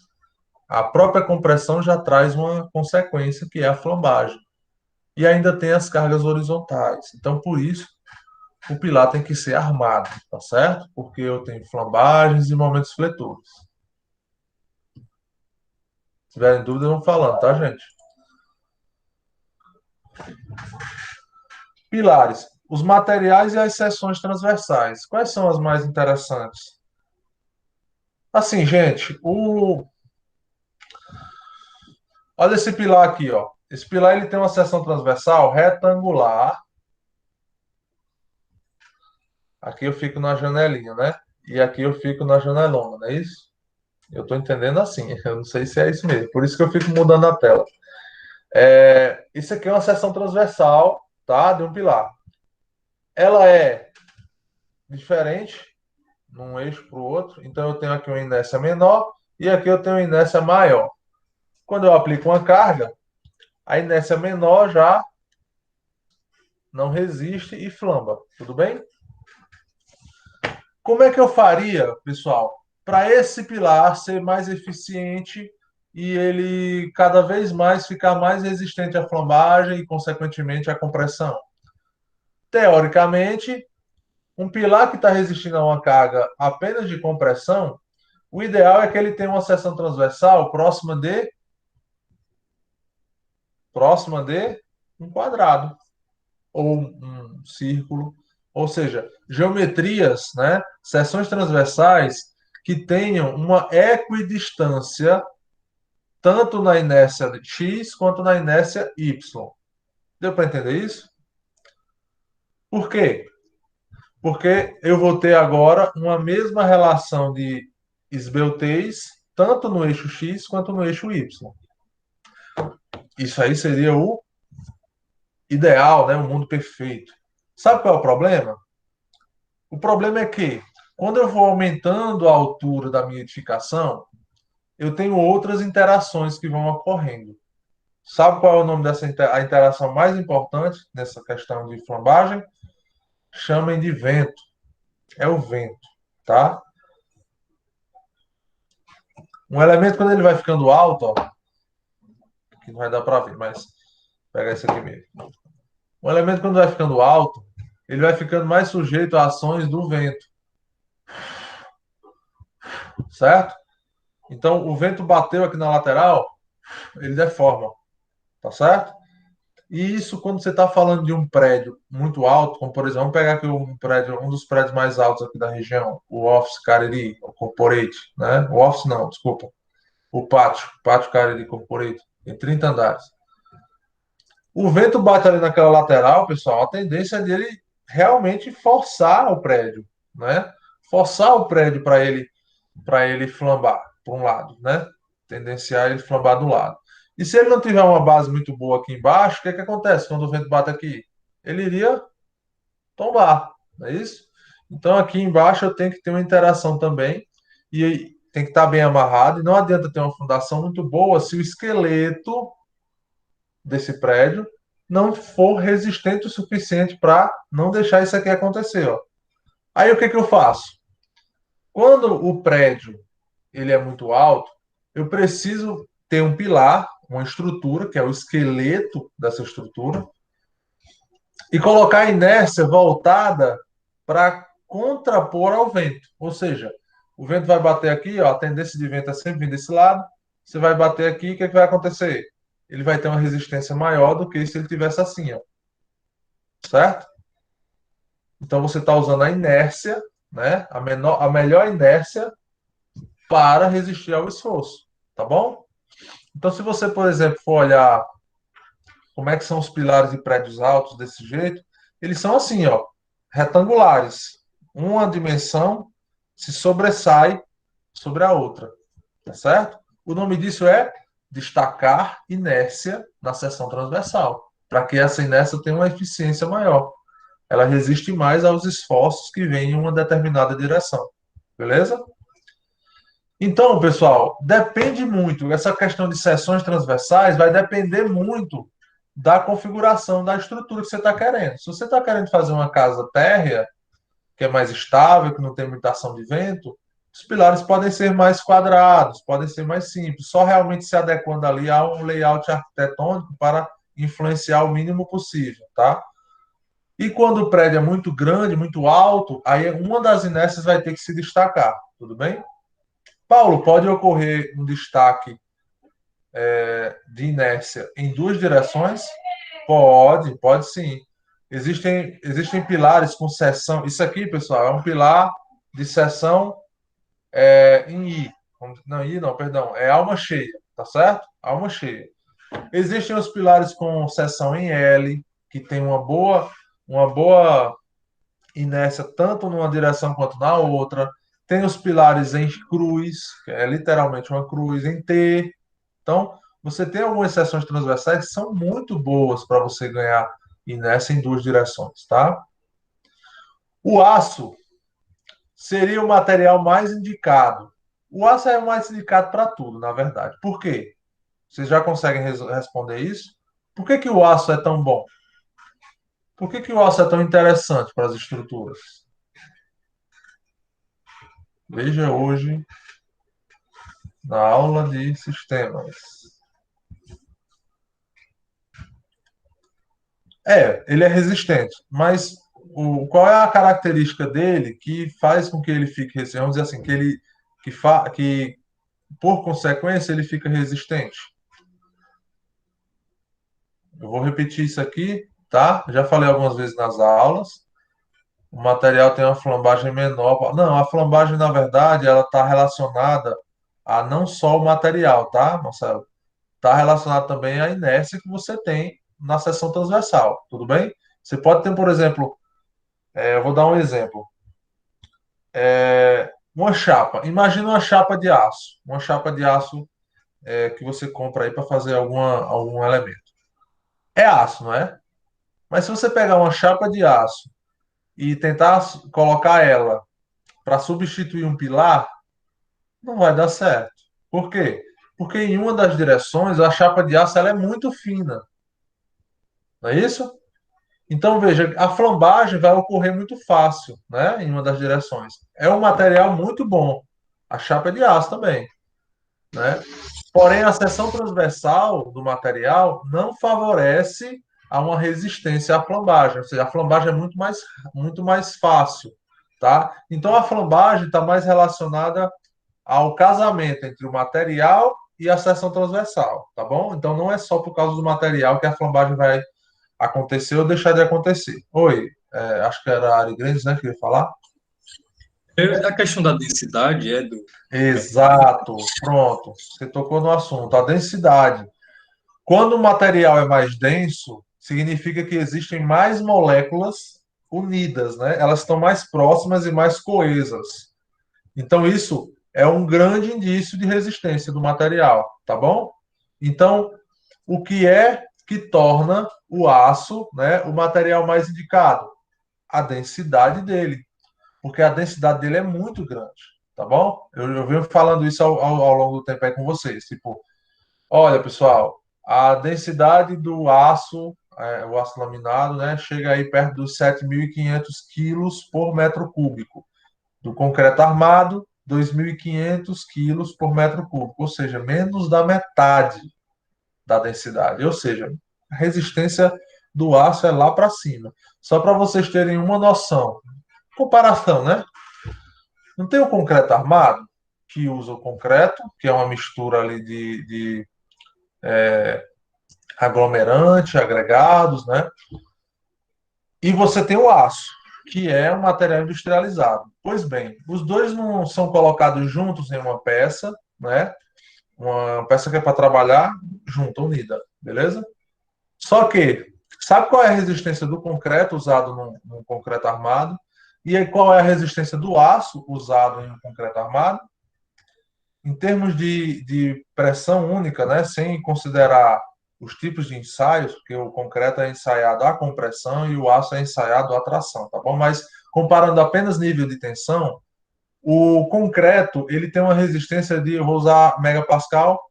A própria compressão já traz uma consequência que é a flambagem. E ainda tem as cargas horizontais. Então, por isso, o pilar tem que ser armado, tá certo? Porque eu tenho flambagens e momentos fletores. Se tiverem dúvida, vão falando, tá, gente? Pilares. os materiais e as seções transversais. Quais são as mais interessantes? Assim, gente, olha esse pilar aqui, ó. Esse pilar ele tem uma seção transversal retangular. Aqui eu fico na janelinha, né? E aqui eu fico na janelona, não é isso? Eu estou entendendo assim. Eu não sei se é isso mesmo. Por isso que eu fico mudando a tela. Isso aqui é uma seção transversal, tá? De um pilar. Ela é diferente num eixo para o outro. Então eu tenho aqui uma inércia menor e aqui eu tenho uma inércia maior. Quando eu aplico uma carga, a inércia menor já não resiste e flamba. Tudo bem? Como é que eu faria, pessoal, para esse pilar ser mais eficiente e ele cada vez mais ficar mais resistente à flambagem e, consequentemente, à compressão? Teoricamente, um pilar que está resistindo a uma carga apenas de compressão, o ideal é que ele tenha uma seção transversal próxima de um quadrado ou um círculo, ou seja, geometrias, né, seções transversais que tenham uma equidistância tanto na inércia x quanto na inércia y. Deu para entender isso? Por quê? Porque eu vou ter agora uma mesma relação de esbeltez tanto no eixo x quanto no eixo y. Isso aí seria o ideal, né? O mundo perfeito. Sabe qual é o problema? O problema é que, quando eu vou aumentando a altura da minha edificação, eu tenho outras interações que vão ocorrendo. Sabe qual é o nome dessa a interação mais importante nessa questão de flambagem? Chamem de vento. É o vento, tá? Um elemento, quando ele vai ficando alto, ó, que não vai dar para ver, mas pega esse aqui mesmo. Um elemento, quando vai ficando alto, ele vai ficando mais sujeito a ações do vento, certo? Então, o vento bateu aqui na lateral, ele deforma, tá certo? E isso, quando você está falando de um prédio muito alto, como por exemplo, vamos pegar aqui um dos prédios mais altos aqui da região, o Office Cariri, o Corporate, né? O Office não, desculpa, o Pátio Cariri Corporate, tem 30 andares. O vento bate ali naquela lateral, pessoal, a tendência é dele realmente forçar o prédio, né? Forçar o prédio para ele flambar para um lado, né? Tendenciar ele flambar do lado. E se ele não tiver uma base muito boa aqui embaixo, o que que acontece quando o vento bate aqui? Ele iria tombar, não é isso? Então aqui embaixo eu tenho que ter uma interação também e tem que estar bem amarrado. E não adianta ter uma fundação muito boa se o esqueleto desse prédio não for resistente o suficiente para não deixar isso aqui acontecer, ó. Aí o que que eu faço? Quando o prédio ele é muito alto, eu preciso ter um pilar, uma estrutura, que é o esqueleto dessa estrutura, e colocar a inércia voltada para contrapor ao vento. Ou seja, o vento vai bater aqui, ó, a tendência de vento é sempre vir desse lado. Você vai bater aqui, o que, é que vai acontecer? Ele vai ter uma resistência maior do que se ele tivesse assim, ó, certo? Então você está usando a inércia, né? A melhor inércia para resistir ao esforço, tá bom? Então, se você, por exemplo, for olhar como é que são os pilares de prédios altos desse jeito, eles são assim, ó, retangulares. Uma dimensão se sobressai sobre a outra, tá certo? O nome disso é destacar inércia na seção transversal, para que essa inércia tenha uma eficiência maior. Ela resiste mais aos esforços que vêm em uma determinada direção. Beleza? Então, pessoal, depende muito. Essa questão de seções transversais vai depender muito da configuração da estrutura que você está querendo. Se você está querendo fazer uma casa térrea, que é mais estável, que não tem muita ação de vento, os pilares podem ser mais quadrados, podem ser mais simples, só realmente se adequando ali a um layout arquitetônico para influenciar o mínimo possível, tá? E quando o prédio é muito grande, muito alto, aí uma das inércias vai ter que se destacar, tudo bem? Paulo, pode ocorrer um destaque de inércia em duas direções? Pode sim. Existem pilares com seção. Isso aqui, pessoal, é um pilar de seção em I. Não, I não, perdão. É alma cheia, tá certo? Alma cheia. Existem os pilares com seção em L, que tem uma boa inércia tanto numa direção quanto na outra. Tem os pilares em cruz, que é literalmente uma cruz, em T. Então, você tem algumas seções transversais que são muito boas para você ganhar inércia em duas direções, tá? O aço seria o material mais indicado. O aço é o mais indicado para tudo, na verdade. Por quê? Vocês já conseguem responder isso? Por que que o aço é tão bom? Por que que o aço é tão interessante para as estruturas? Veja hoje na aula de sistemas. Ele é resistente, mas qual é a característica dele que faz com que ele fique resistente? Vamos dizer assim, que por consequência ele fica resistente. Eu vou repetir isso aqui, tá? Já falei algumas vezes nas aulas. O material tem uma flambagem menor. Não, a flambagem, na verdade, ela está relacionada a não só o material, tá, Marcelo? Está relacionado também à inércia que você tem na seção transversal, tudo bem? Você pode ter, por exemplo, eu vou dar um exemplo. Uma chapa. Imagina uma chapa de aço. Uma chapa de aço que você compra aí para fazer algum elemento. É aço, não é? Mas se você pegar uma chapa de aço e tentar colocar ela para substituir um pilar, não vai dar certo. Por quê? Porque em uma das direções a chapa de aço ela é muito fina, não é isso? Então veja, a flambagem vai ocorrer muito fácil, né? Em uma das direções. É um material muito bom. A chapa é de aço também, né? Porém, a seção transversal do material não favorece a uma resistência à flambagem, ou seja, a flambagem é muito mais fácil, tá? Então, a flambagem está mais relacionada ao casamento entre o material e a seção transversal, tá bom? Então, não é só por causa do material que a flambagem vai acontecer ou deixar de acontecer. Oi, acho que era a Ari Grandes, né, que ia falar? A questão da densidade é do material. Exato, pronto. Você tocou no assunto. A densidade. Quando o material é mais denso, significa que existem mais moléculas unidas, né? Elas estão mais próximas e mais coesas. Então, isso é um grande indício de resistência do material, tá bom? Então, o que é que torna o aço, né, o material mais indicado? A densidade dele, porque a densidade dele é muito grande, tá bom? Eu venho falando isso ao longo do tempo aí com vocês. Tipo, olha, pessoal, a densidade do aço, o aço laminado, né, chega aí perto dos 7.500 quilos por metro cúbico. Do concreto armado, 2.500 quilos por metro cúbico, ou seja, menos da metade da densidade. Ou seja, a resistência do aço é lá para cima. Só para vocês terem uma noção. Comparação, né? Não tem o concreto armado, que usa o concreto, que é uma mistura ali de aglomerante, agregados, né? E você tem o aço, que é um material industrializado. Pois bem, os dois não são colocados juntos em uma peça, né? Uma peça que é para trabalhar junta, unida, beleza? Só que, sabe qual é a resistência do concreto usado no concreto armado? E aí, qual é a resistência do aço usado em um concreto armado? Em termos de pressão única, né, sem considerar os tipos de ensaios, porque o concreto é ensaiado a compressão e o aço é ensaiado a tração, tá bom? Mas comparando apenas nível de tensão, o concreto ele tem uma resistência de, eu vou usar megapascal,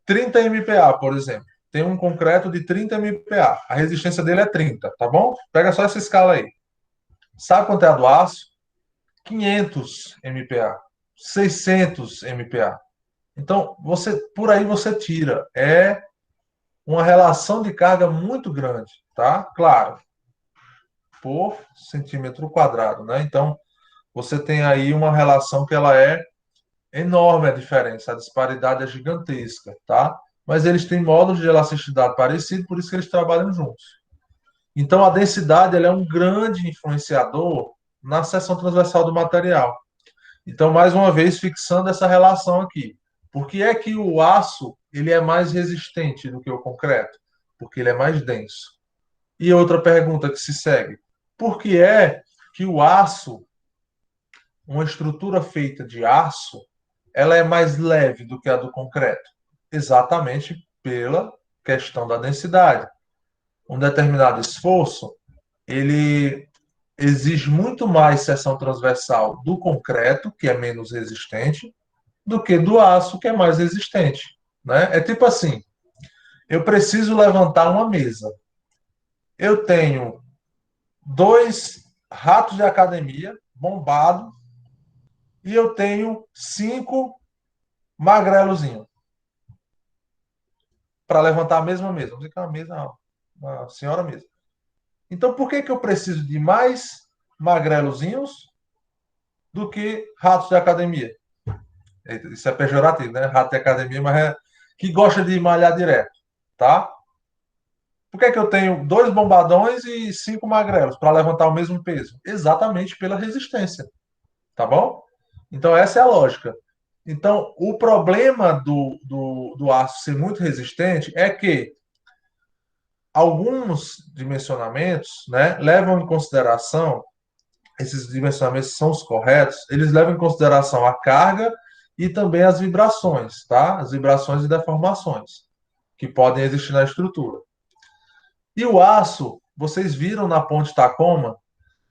30 MPa, por exemplo. Tem um concreto de 30 MPa. A resistência dele é 30, tá bom? Pega só essa escala aí. Sabe quanto é a do aço? 500 MPa, 600 MPa. Então, por aí você tira. É uma relação de carga muito grande, tá? Claro, por centímetro quadrado, né? Então, você tem aí uma relação que ela é enorme a diferença, a disparidade é gigantesca, tá? Mas eles têm modos de elasticidade parecidos, por isso que eles trabalham juntos. Então, a densidade ela é um grande influenciador na seção transversal do material. Então, mais uma vez, fixando essa relação aqui. Por que é que o aço ele é mais resistente do que o concreto? Porque ele é mais denso. E outra pergunta que se segue: por que é que o aço, uma estrutura feita de aço, ela é mais leve do que a do concreto? Exatamente pela questão da densidade. Um determinado esforço, ele exige muito mais seção transversal do concreto, que é menos resistente, do que do aço, que é mais resistente. Né? É tipo assim: eu preciso levantar uma mesa. Eu tenho dois ratos de academia bombado e eu tenho cinco magrelozinhos para levantar a mesma mesa. Vamos dizer que é uma mesa, uma senhora mesa. Então, por que, que eu preciso de mais magrelozinhos do que ratos de academia? Isso é pejorativo, né? Rato de academia, mas é que gosta de malhar direto, tá? Por que é que eu tenho dois bombadões e cinco magrelos para levantar o mesmo peso? Exatamente pela resistência, tá bom? Então, essa é a lógica. Então, o problema do aço ser muito resistente é que alguns dimensionamentos, né, levam em consideração, esses dimensionamentos são os corretos, eles levam em consideração a carga e também as vibrações, tá? As vibrações e deformações que podem existir na estrutura. E o aço, vocês viram na ponte Tacoma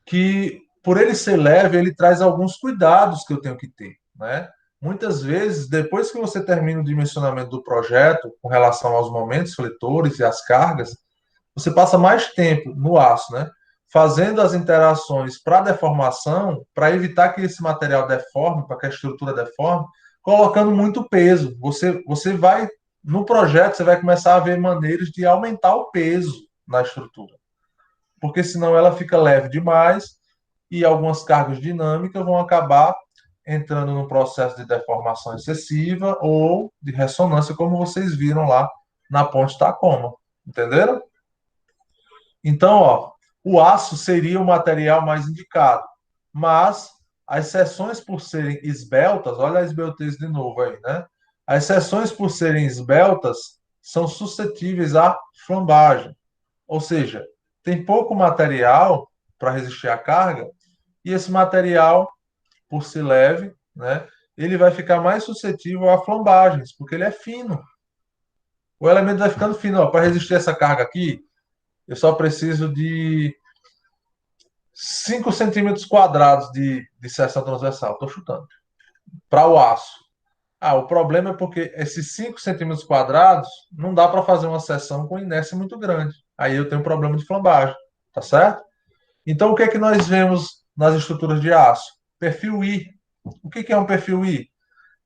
que, por ele ser leve, ele traz alguns cuidados que eu tenho que ter, né? Muitas vezes, depois que você termina o dimensionamento do projeto, com relação aos momentos fletores e às cargas, você passa mais tempo no aço, né? Fazendo as interações para deformação, para evitar que esse material deforme, para que a estrutura deforme, colocando muito peso. Você vai, no projeto, você vai começar a ver maneiras de aumentar o peso na estrutura, porque senão ela fica leve demais e algumas cargas dinâmicas vão acabar entrando no processo de deformação excessiva ou de ressonância, como vocês viram lá na ponte Tacoma. Entenderam? Então, ó, o aço seria o material mais indicado, mas as seções por serem esbeltas, olha a esbeltez de novo aí, né? As seções por serem esbeltas são suscetíveis à flambagem, ou seja, tem pouco material para resistir à carga e esse material, por ser leve, né, ele vai ficar mais suscetível a flambagens, porque ele é fino. O elemento vai ficando fino. Para resistir essa carga aqui, eu só preciso de 5 centímetros quadrados de seção transversal. Estou chutando. Para o aço. Ah, o problema é porque esses 5 centímetros quadrados não dá para fazer uma seção com inércia muito grande. Aí eu tenho um problema de flambagem. Tá certo? Então, o que é que nós vemos nas estruturas de aço? Perfil I. O que que é um perfil I?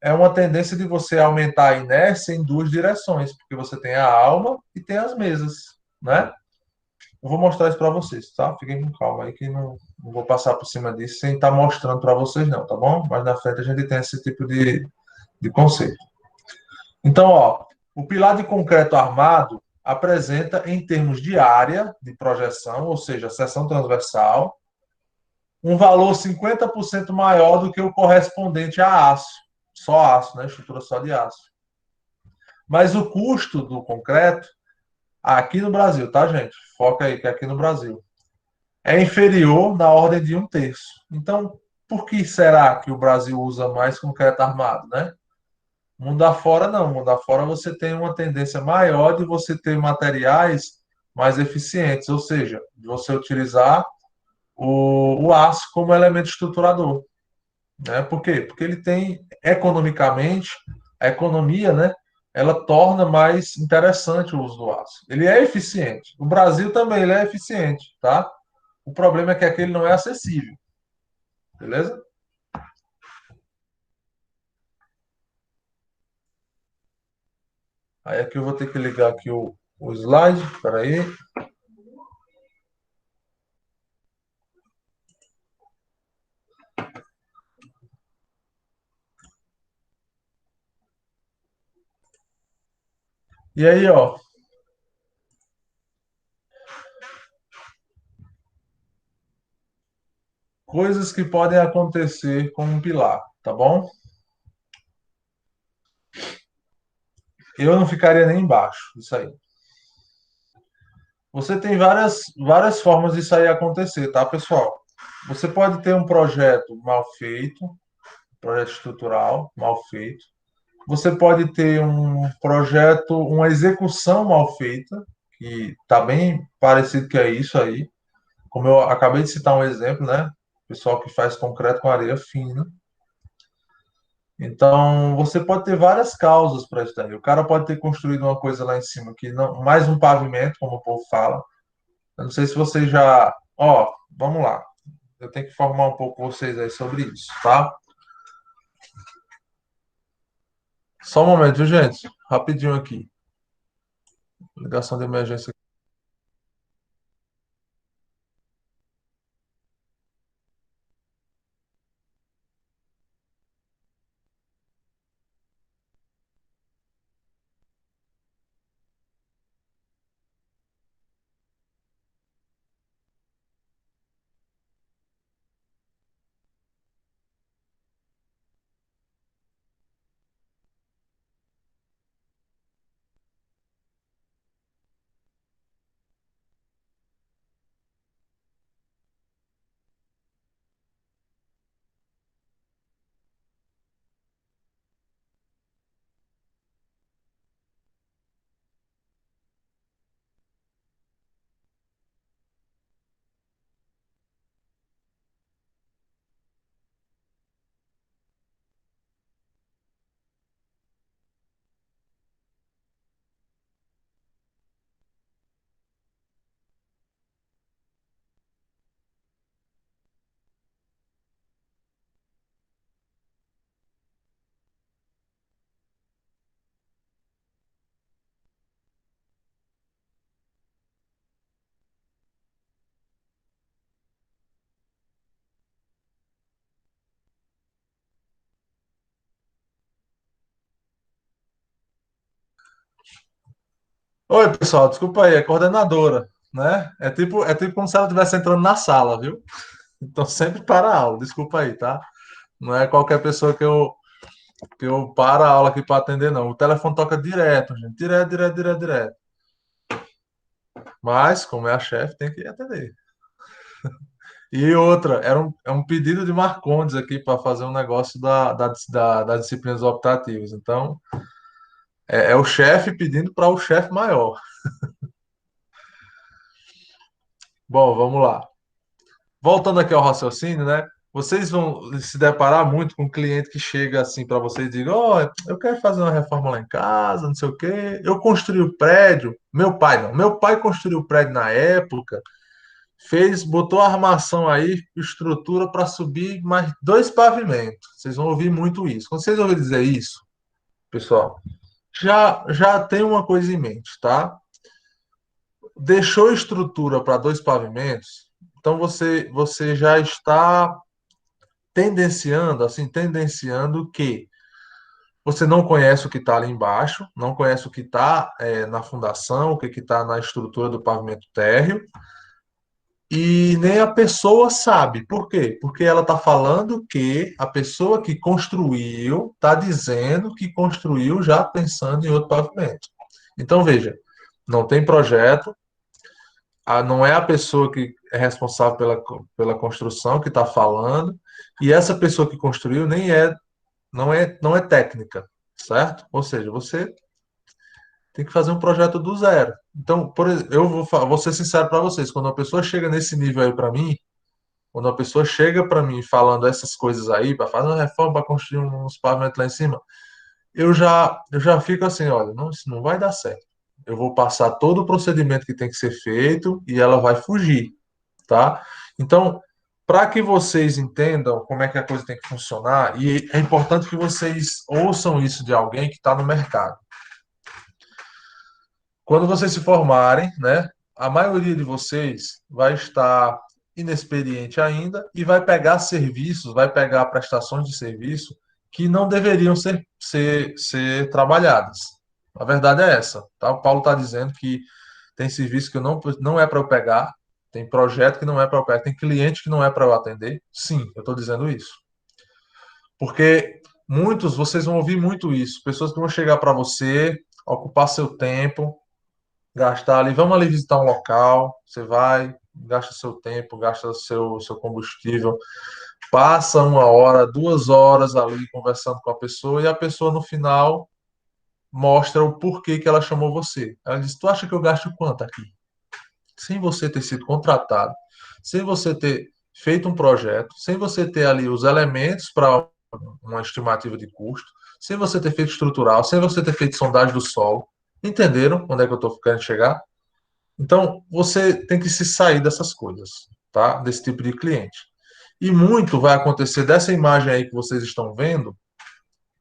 É uma tendência de você aumentar a inércia em duas direções, porque você tem a alma e tem as mesas, né? Eu vou mostrar isso para vocês, tá? Fiquem com calma aí que não vou passar por cima disso sem estar mostrando para vocês não, tá bom? Mas na frente a gente tem esse tipo de conceito. Então, ó, o pilar de concreto armado apresenta em termos de área de projeção, ou seja, seção transversal, um valor 50% maior do que o correspondente a aço. Só aço, né? Estrutura só de aço. Mas o custo do concreto, aqui no Brasil, tá, gente? Foca aí, que é aqui no Brasil, é inferior na ordem de um terço. Então, por que será que o Brasil usa mais concreto armado, né? Mundo afora, não. Mundo afora você tem uma tendência maior de você ter materiais mais eficientes, ou seja, de você utilizar o aço como elemento estruturador. Né? Por quê? Porque ele tem, economicamente, a economia, né? Ela torna mais interessante o uso do aço. Ele é eficiente. O Brasil também ele é eficiente, tá? O problema é que aquele não é acessível, beleza? Aí aqui eu vou ter que ligar aqui o slide, peraí. E aí, ó, coisas que podem acontecer com um pilar, tá bom? Eu não ficaria nem embaixo disso aí. Você tem várias formas disso aí acontecer, tá, pessoal? Você pode ter um projeto mal feito, projeto estrutural mal feito. Você pode ter um projeto, uma execução mal feita, que está bem parecido que é isso aí. Como eu acabei de citar um exemplo, né? Pessoal que faz concreto com areia fina. Então, você pode ter várias causas para isso daí. O cara pode ter construído uma coisa lá em cima que não, mais um pavimento, como o povo fala. Eu não sei se vocês já, ó, vamos lá. Eu tenho que informar um pouco vocês aí sobre isso, tá? Só um momento, viu, gente? Rapidinho aqui. Ligação de emergência. Oi, pessoal, desculpa aí, é coordenadora, né? É tipo como se ela estivesse entrando na sala, viu? Então sempre para a aula, desculpa aí, tá? Não é qualquer pessoa que eu para a aula aqui para atender, não. O telefone toca direto, gente, direto, direto, direto, direto. Mas, como é a chefe, tem que atender. E outra, é um pedido de Marcondes aqui para fazer um negócio das disciplinas optativas. Então, é o chefe pedindo para o chefe maior. Bom, vamos lá. Voltando aqui ao raciocínio, né? Vocês vão se deparar muito com um cliente que chega assim para vocês e diga: Ó, eu quero fazer uma reforma lá em casa, não sei o quê. Eu construí o prédio. Meu pai não. Meu pai construiu o prédio na época, botou a armação aí, estrutura para subir mais dois pavimentos. Vocês vão ouvir muito isso. Quando vocês ouvirem dizer isso, pessoal, já tem uma coisa em mente, tá? Deixou estrutura para dois pavimentos, então você já está tendenciando que você não conhece o que está ali embaixo, não conhece o que está na fundação, o que está na estrutura do pavimento térreo, e nem a pessoa sabe. Por quê? Porque ela está falando que a pessoa que construiu está dizendo que construiu já pensando em outro pavimento. Então, veja, não tem projeto, não é a pessoa que é responsável pela construção que está falando, e essa pessoa que construiu nem não é técnica, certo? Ou seja, você tem que fazer um projeto do zero. Então, por exemplo, vou ser sincero para vocês, quando uma pessoa chega nesse nível aí para mim, quando uma pessoa chega para mim falando essas coisas aí, para fazer uma reforma, para construir uns pavimentos lá em cima, eu já fico assim, olha, não, isso não vai dar certo. Eu vou passar todo o procedimento que tem que ser feito e ela vai fugir, tá? Então, para que vocês entendam como é que a coisa tem que funcionar, e é importante que vocês ouçam isso de alguém que está no mercado. Quando vocês se formarem, né, a maioria de vocês vai estar inexperiente ainda e vai pegar serviços, vai pegar prestações de serviço que não deveriam ser trabalhadas. A verdade é essa, tá? O Paulo está dizendo que tem serviço que não é para eu pegar, Tem projeto que não é para eu pegar, tem cliente que não é para eu atender? Sim, eu estou dizendo isso. Porque muitos, vocês vão ouvir muito isso, pessoas que vão chegar para você, ocupar seu tempo, gastar ali, vamos ali visitar um local, você vai, gasta seu tempo, gasta seu combustível, passa 1 hora, 2 horas ali conversando com a pessoa e a pessoa no final mostra o porquê que ela chamou você. Ela diz: Tu acha que eu gasto quanto aqui? Sem você ter sido contratado, sem você ter feito um projeto, sem você ter ali os elementos para uma estimativa de custo, sem você ter feito estrutural, sem você ter feito sondagem do solo. Entenderam onde é que eu estou querendo chegar? Então, você tem que se sair dessas coisas, tá? Desse tipo de cliente. E muito vai acontecer dessa imagem aí que vocês estão vendo,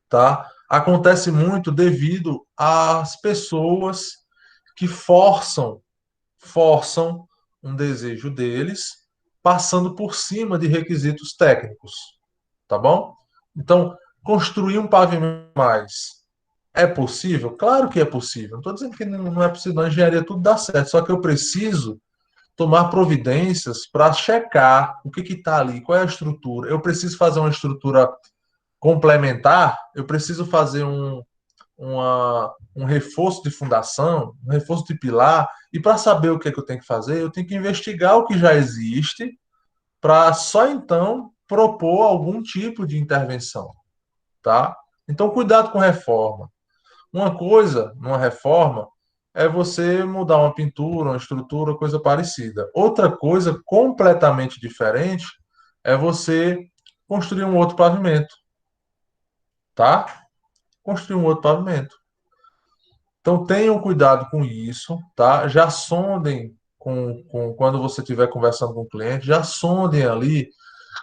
tá? Acontece muito devido às pessoas que forçam um desejo deles, passando por cima de requisitos técnicos, tá bom? Então, construir um pavimento mais é possível? Claro que é possível. Não estou dizendo que não é possível, na engenharia tudo dá certo, só que eu preciso tomar providências para checar o que está ali, qual é a estrutura. Eu preciso fazer uma estrutura complementar, eu preciso fazer um reforço de fundação, um reforço de pilar, e para saber o que é que eu tenho que fazer, eu tenho que investigar o que já existe, para só então propor algum tipo de intervenção, tá? Então, cuidado com reforma. Uma coisa, numa reforma, é você mudar uma pintura, uma estrutura, coisa parecida. Outra coisa completamente diferente é você construir um outro pavimento, tá? Construir um outro pavimento. Então tenham cuidado com isso, tá? Já sondem quando você estiver conversando com o cliente, já sondem ali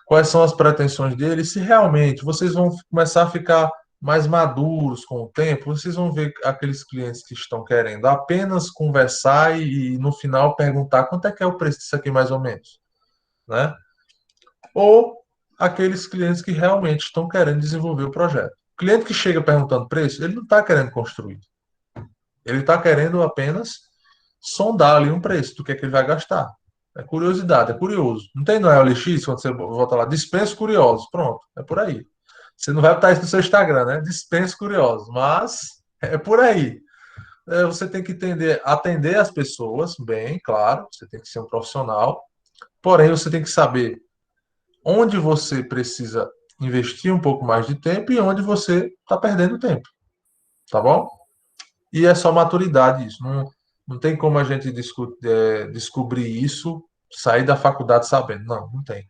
quais são as pretensões dele, se realmente vocês vão começar a ficar mais maduros com o tempo, vocês vão ver aqueles clientes que estão querendo apenas conversar e no final perguntar quanto é que é o preço disso aqui mais ou menos, né? Ou aqueles clientes que realmente estão querendo desenvolver o projeto. O cliente que chega perguntando preço, ele não está querendo construir. Ele está querendo apenas sondar ali um preço do que é que ele vai gastar. É curiosidade, é curioso. Não tem no LX, quando você volta lá, dispensa curiosos. Pronto, é por aí. Você não vai botar isso no seu Instagram, né? Dispensa curiosos, mas é por aí. Você tem que entender, atender as pessoas bem, claro, você tem que ser um profissional, porém você tem que saber onde você precisa investir um pouco mais de tempo e onde você está perdendo tempo, tá bom? E é só maturidade isso. Não tem como a gente descobrir isso, sair da faculdade sabendo. Não, não tem.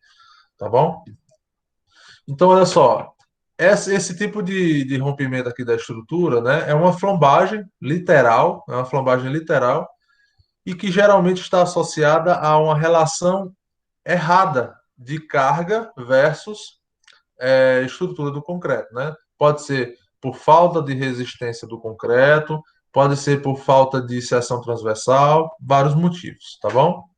Tá bom? Então, olha só. Esse tipo de rompimento aqui da estrutura, né, é uma flambagem literal, é uma flambagem literal, e que geralmente está associada a uma relação errada de carga versus estrutura do concreto, né? Pode ser por falta de resistência do concreto, pode ser por falta de seção transversal, vários motivos, tá bom?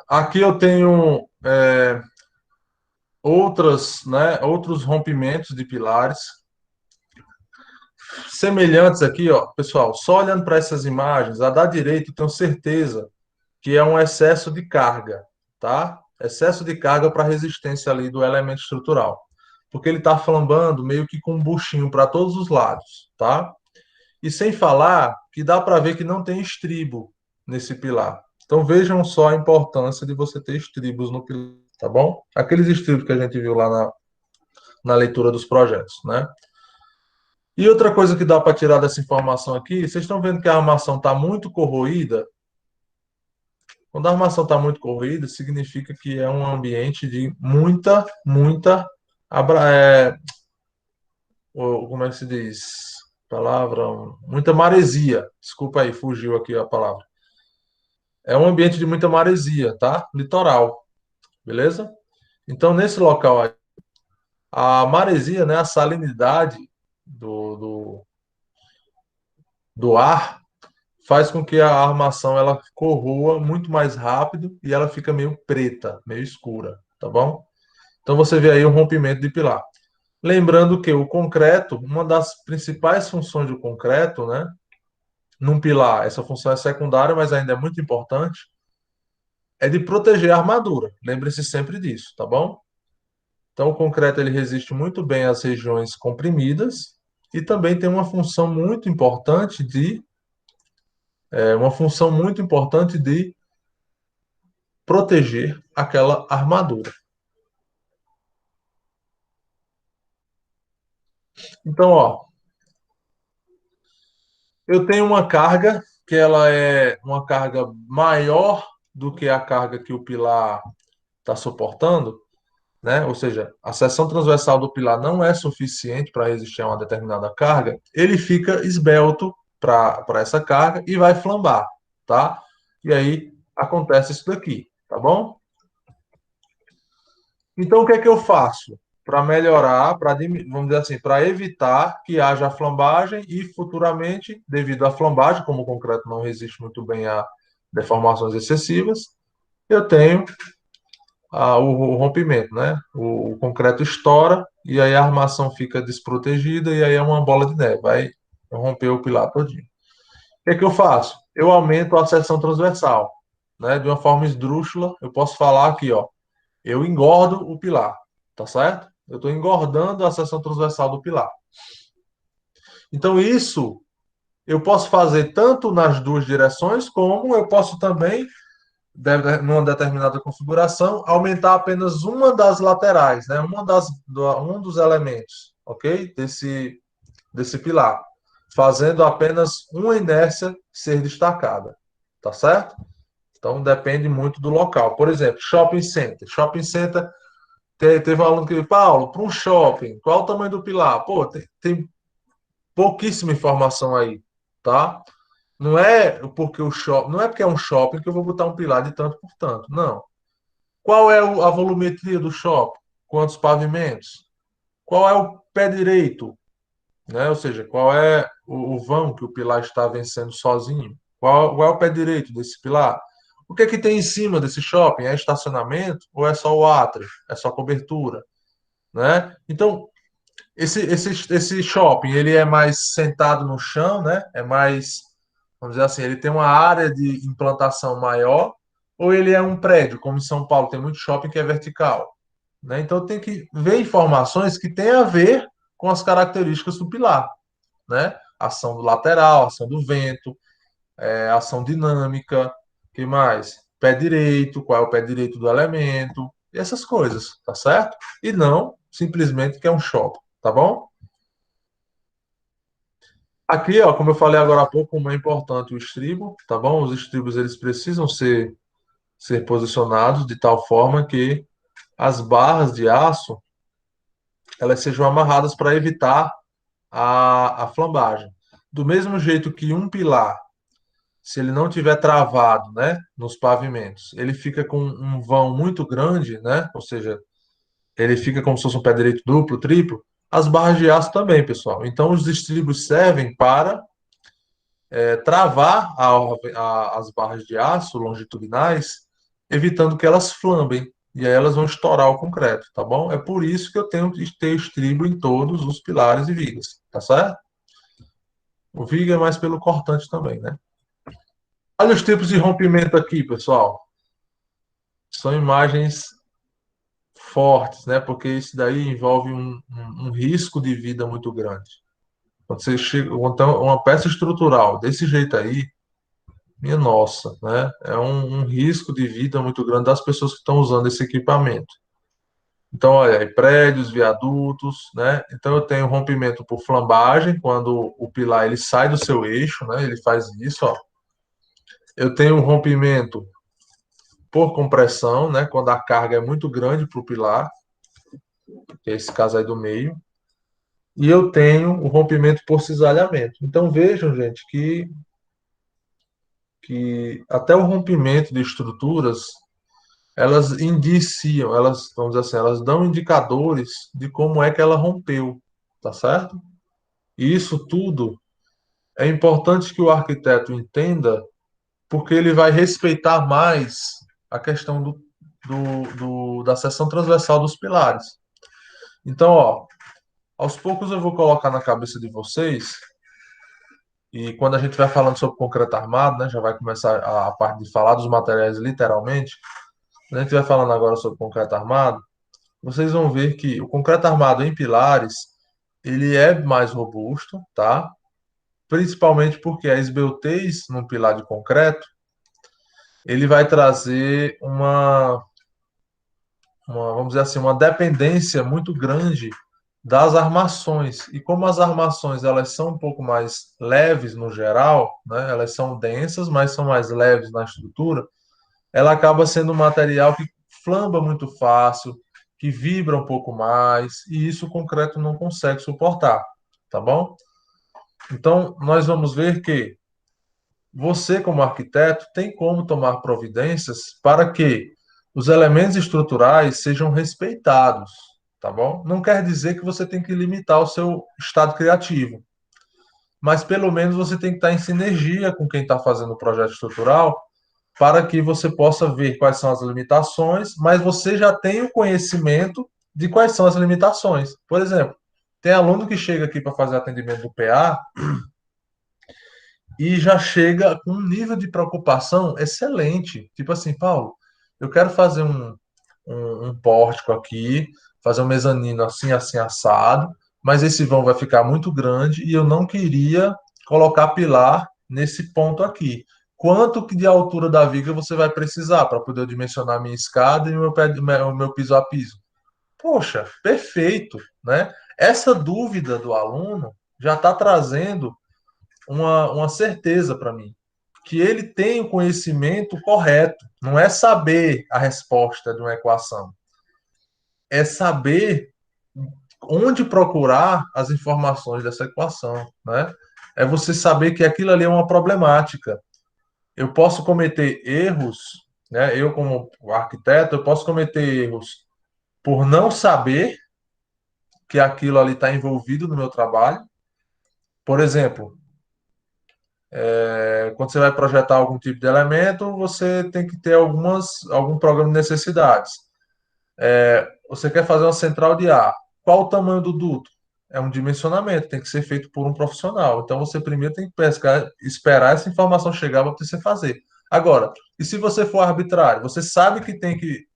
Aqui eu tenho outros rompimentos de pilares semelhantes aqui, ó, pessoal. Só olhando para essas imagens, a da direita, eu tenho certeza que é um excesso de carga, tá? Excesso de carga para resistência ali do elemento estrutural, porque ele está flambando meio que com um buchinho para todos os lados, tá? E sem falar que dá para ver que não tem estribo nesse pilar. Então vejam só a importância de você ter estribos no pilar, tá bom? Aqueles estribos que a gente viu lá na leitura dos projetos, né? E outra coisa que dá para tirar dessa informação aqui, vocês estão vendo que a armação está muito corroída. Quando a armação está muito corroída, significa que é um ambiente de muita, como é que se diz? Palavra, muita maresia. Desculpa aí, fugiu aqui a palavra. É um ambiente de muita maresia, tá? Litoral, beleza? Então, nesse local aí, a maresia, né, a salinidade do ar faz com que a armação ela corroa muito mais rápido e ela fica meio preta, meio escura, tá bom? Então você vê aí um rompimento de pilar. Lembrando que o concreto, uma das principais funções do concreto, né, num pilar, essa função é secundária, mas ainda é muito importante, é de proteger a armadura. Lembre-se sempre disso, tá bom? Então o concreto ele resiste muito bem às regiões comprimidas e também tem uma função muito importante de proteger aquela armadura. Então, ó, eu tenho uma carga que ela é uma carga maior do que a carga que o pilar está suportando, né? Ou seja, a seção transversal do pilar não é suficiente para resistir a uma determinada carga, ele fica esbelto para essa carga e vai flambar, tá? E aí acontece isso daqui, tá bom? Então, o que é que eu faço para melhorar, vamos dizer assim, para evitar que haja flambagem e futuramente, devido à flambagem, como o concreto não resiste muito bem a deformações excessivas, eu tenho o rompimento, né? O concreto estoura e aí a armação fica desprotegida e aí é uma bola de neve, vai romper o pilar todinho. O que é que eu faço? Eu aumento a seção transversal, né? De uma forma esdrúxula, eu posso falar aqui, ó, eu engordo o pilar, tá certo? Eu estou engordando a seção transversal do pilar. Então, isso eu posso fazer tanto nas duas direções, como eu posso também, numa determinada configuração, aumentar apenas uma das laterais, né? Um dos elementos, ok? Desse pilar, fazendo apenas uma inércia ser destacada, tá certo? Então, depende muito do local. Por exemplo, shopping center. Shopping center. Teve um aluno que disse, Paulo, para um shopping, qual o tamanho do pilar? Pô, tem pouquíssima informação aí, tá? Não é porque o shopping, não é porque é um shopping que eu vou botar um pilar de tanto por tanto. Não. Qual é a volumetria do shopping? Quantos pavimentos? Qual é o pé direito? Né? Ou seja, qual é o vão que o pilar está vencendo sozinho? Qual é o pé direito desse pilar? O que é que tem em cima desse shopping? É estacionamento ou é só o átrio? É só cobertura? Né? Então, esse shopping, ele é mais sentado no chão, né? É mais, vamos dizer assim, ele tem uma área de implantação maior, ou ele é um prédio, como em São Paulo, tem muito shopping que é vertical, né? Então tem que ver informações que têm a ver com as características do pilar, né? Ação do lateral, ação do vento, ação dinâmica, que mais? Pé direito, qual é o pé direito do elemento, e essas coisas, tá certo? E não simplesmente que é um shopping, tá bom? Aqui, ó, como eu falei agora há pouco, como é importante o estribo, tá bom? Os estribos eles precisam ser posicionados de tal forma que as barras de aço elas sejam amarradas para evitar a flambagem. Do mesmo jeito que um pilar, se ele não tiver travado, né, nos pavimentos, ele fica com um vão muito grande, né? Ou seja, ele fica como se fosse um pé direito duplo, triplo. As barras de aço também, pessoal. Então, os estribos servem para travar as barras de aço longitudinais, evitando que elas flambem. E aí elas vão estourar o concreto, tá bom? É por isso que eu tenho que ter estribo em todos os pilares e vigas, tá certo? O viga é mais pelo cortante também, né? Olha os tipos de rompimento aqui, pessoal. São imagens fortes, né? Porque isso daí envolve um risco de vida muito grande. Quando você chega, então, uma peça estrutural desse jeito aí, minha nossa, né? É um risco de vida muito grande das pessoas que estão usando esse equipamento. Então, olha, aí, prédios, viadutos, né? Então, eu tenho rompimento por flambagem, quando o pilar ele sai do seu eixo, né? Ele faz isso, ó. Eu tenho um rompimento por compressão, né? Quando a carga é muito grande para o pilar, que é esse caso aí do meio. E eu tenho o rompimento por cisalhamento. Então, vejam, gente, que até o rompimento de estruturas elas indiciam, elas, vamos dizer assim, elas dão indicadores de como é que ela rompeu, tá certo? E isso tudo é importante que o arquiteto entenda, porque ele vai respeitar mais a questão da seção transversal dos pilares. Então, ó, aos poucos eu vou colocar na cabeça de vocês, e quando a gente vai falando sobre concreto armado, né, já vai começar a parte de falar dos materiais literalmente. Quando a gente vai falando agora sobre concreto armado, vocês vão ver que o concreto armado em pilares, ele é mais robusto, tá? Principalmente porque a esbeltez num pilar de concreto, ele vai trazer vamos dizer assim, uma dependência muito grande das armações. E como as armações elas são um pouco mais leves no geral, né? Elas são densas, mas são mais leves na estrutura, ela acaba sendo um material que flamba muito fácil, que vibra um pouco mais, e isso o concreto não consegue suportar, tá bom? Então, nós vamos ver que você, como arquiteto, tem como tomar providências para que os elementos estruturais sejam respeitados, tá bom? Não quer dizer que você tem que limitar o seu estado criativo, mas pelo menos você tem que estar em sinergia com quem está fazendo o projeto estrutural para que você possa ver quais são as limitações, mas você já tem o conhecimento de quais são as limitações. Por exemplo, tem aluno que chega aqui para fazer atendimento do PA e já chega com um nível de preocupação excelente. Tipo assim, Paulo, eu quero fazer um pórtico aqui, fazer um mezanino assim, assim, assado, mas esse vão vai ficar muito grande e eu não queria colocar pilar nesse ponto aqui. Quanto que de altura da viga você vai precisar para poder dimensionar a minha escada e o meu piso a piso? Poxa, perfeito, né? Essa dúvida do aluno já está trazendo uma certeza para mim, que ele tem o conhecimento correto. Não é saber a resposta de uma equação, é saber onde procurar as informações dessa equação, né? É você saber que aquilo ali é uma problemática. Eu posso cometer erros, né? Eu como arquiteto, eu posso cometer erros por não saber que aquilo ali está envolvido no meu trabalho. Por exemplo, quando você vai projetar algum tipo de elemento, você tem que ter algum programa de necessidades. Você quer fazer uma central de ar. Qual o tamanho do duto? É um dimensionamento, tem que ser feito por um profissional. Então você primeiro tem que esperar essa informação chegar para você fazer. Agora, e se você for arbitrário? Você sabe que tem que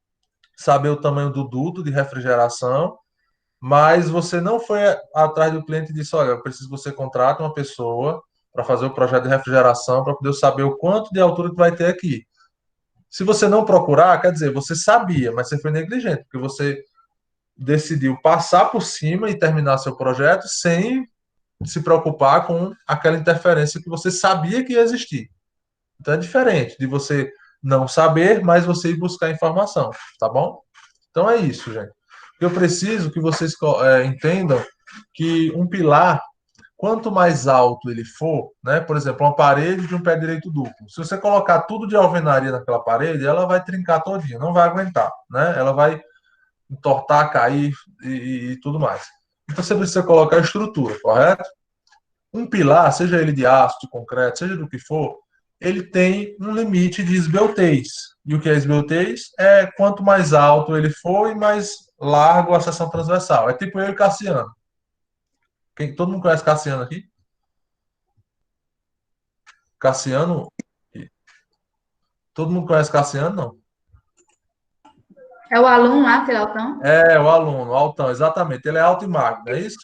saber o tamanho do duto de refrigeração, mas você não foi atrás do cliente e disse: olha, eu preciso que você contrate uma pessoa para fazer o projeto de refrigeração para poder saber o quanto de altura que vai ter aqui. Se você não procurar, quer dizer, você sabia, mas você foi negligente, porque você decidiu passar por cima e terminar seu projeto sem se preocupar com aquela interferência que você sabia que ia existir. Então é diferente de você não saber, mas você ir buscar informação, tá bom? Então é isso, gente. Eu preciso que vocês entendam que um pilar, quanto mais alto ele for, né? Por exemplo, uma parede de um pé direito duplo. Se você colocar tudo de alvenaria naquela parede, ela vai trincar todinha, não vai aguentar, né? Ela vai entortar, cair e tudo mais. Então você precisa colocar a estrutura, correto? Um pilar, seja ele de aço, de concreto, seja do que for, ele tem um limite de esbeltez. E o que é esbeltez? É quanto mais alto ele for e mais largo a seção transversal. É tipo eu e Cassiano. Todo mundo conhece Cassiano aqui? Cassiano, todo mundo conhece Cassiano, não? É o aluno lá, aquele altão? É, o aluno, o altão, exatamente. Ele é alto e magro, não é isso?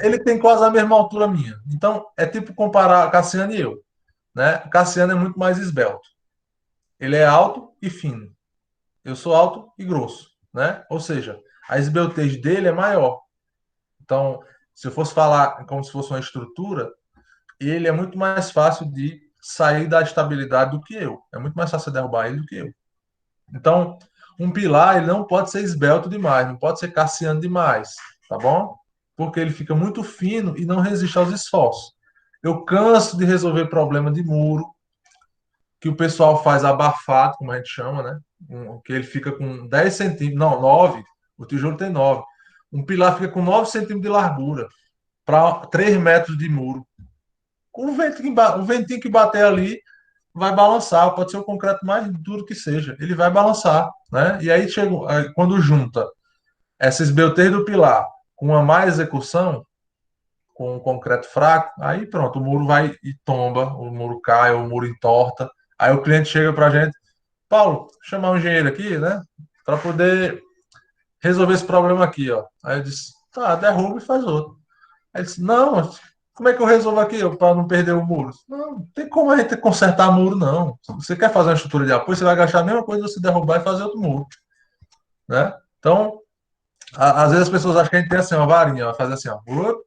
Ele tem quase a mesma altura minha. Então, é tipo comparar Cassiano e eu, né? Cassiano é muito mais esbelto. Ele é alto e fino. Eu sou alto e grosso, né? Ou seja, a esbeltez dele é maior. Então, se eu fosse falar como se fosse uma estrutura, ele é muito mais fácil de sair da estabilidade do que eu. É muito mais fácil derrubar ele do que eu. Então, um pilar, ele não pode ser esbelto demais, não pode ser cassiano demais, tá bom? Porque ele fica muito fino e não resiste aos esforços. Eu canso de resolver problema de muro, que o pessoal faz abafado, como a gente chama, né? Que ele fica com 10 centímetros, não, 9. O tijolo tem 9. Um pilar fica com 9 centímetros de largura para 3 metros de muro. o ventinho que bater ali vai balançar, pode ser o concreto mais duro que seja, ele vai balançar, né? E aí quando junta essa esbeltez do pilar com uma má execução, com um concreto fraco, aí pronto, o muro vai e tomba, o muro cai, o muro entorta. Aí o cliente chega para a gente, Paulo, chamar um engenheiro aqui, né, para poder resolver esse problema aqui, ó. Aí eu disse, tá, derruba e faz outro. Aí ele disse, não, mas como é que eu resolvo aqui para não perder o muro? Não tem como a gente consertar muro, não. Se você quer fazer uma estrutura de apoio, você vai gastar a mesma coisa você derrubar e fazer outro muro, né? Então, às vezes as pessoas acham que a gente tem assim, uma varinha, vai fazer assim, ó,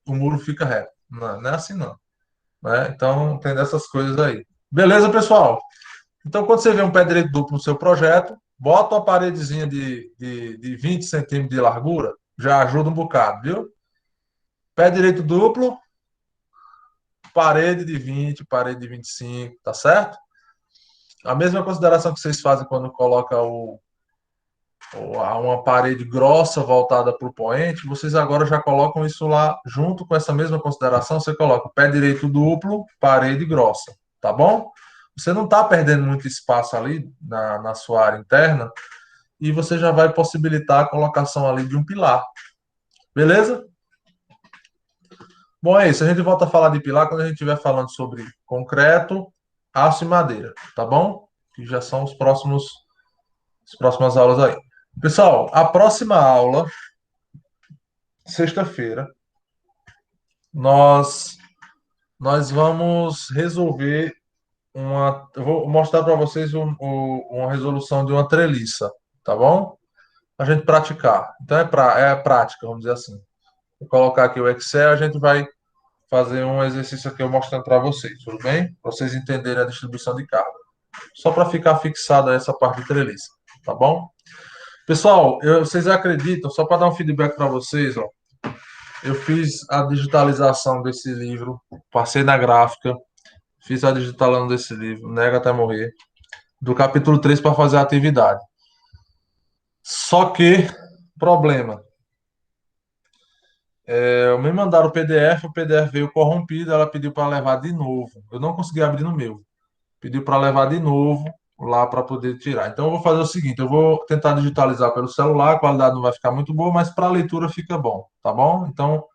o muro fica reto. Não, não é assim, não. Né? Então, tem dessas coisas aí. Beleza, pessoal? Então, quando você vê um pé direito duplo no seu projeto, bota uma paredezinha de 20 centímetros de largura, já ajuda um bocado, viu? Pé direito duplo, parede de 20, parede de 25, tá certo? A mesma consideração que vocês fazem quando coloca uma parede grossa voltada para o poente, vocês agora já colocam isso lá junto com essa mesma consideração. Você coloca pé direito duplo, parede grossa, tá bom? Você não está perdendo muito espaço ali na sua área interna e você já vai possibilitar a colocação ali de um pilar, beleza? Bom, é isso. A gente volta a falar de pilar quando a gente estiver falando sobre concreto, aço e madeira, tá bom? Que já são as próximas aulas aí. Pessoal, a próxima aula, sexta-feira, nós nós vamos resolver uma. Eu vou mostrar para vocês uma resolução de uma treliça, tá bom? A gente praticar. Então é prática, vamos dizer assim. Vou colocar aqui o Excel, a gente vai fazer um exercício aqui eu mostrando para vocês, tudo bem? Para vocês entenderem a distribuição de carga. Só para ficar fixada essa parte de treliça, tá bom? Pessoal, vocês acreditam, só para dar um feedback para vocês, ó, eu fiz a digitalização desse livro, passei na gráfica, fiz a digitalização desse livro, Nega até morrer, do capítulo 3 para fazer a atividade. Só que, problema, me mandaram o PDF veio corrompido, ela pediu para levar de novo. Eu não consegui abrir no meu. Pediu para levar de novo lá para poder tirar. Então eu vou fazer o seguinte, eu vou tentar digitalizar pelo celular, a qualidade não vai ficar muito boa, mas para a leitura fica bom, tá bom? Então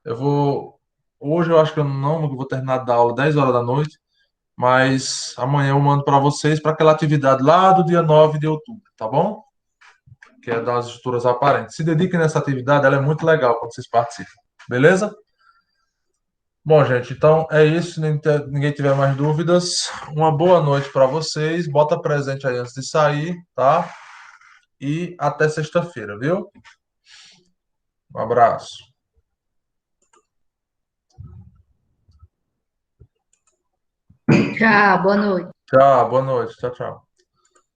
eu vou hoje eu acho que eu não vou terminar da aula 10 horas da noite, mas amanhã eu mando para vocês para aquela atividade lá do dia 9 de outubro, tá bom? Que é das estruturas aparentes. Se dediquem nessa atividade, ela é muito legal quando vocês participam. Beleza? Bom, gente, então é isso. Se ninguém tiver mais dúvidas, uma boa noite para vocês. Bota presente aí antes de sair, tá? E até sexta-feira, viu? Um abraço. Tchau, boa noite. Tchau, boa noite. Tchau, tchau.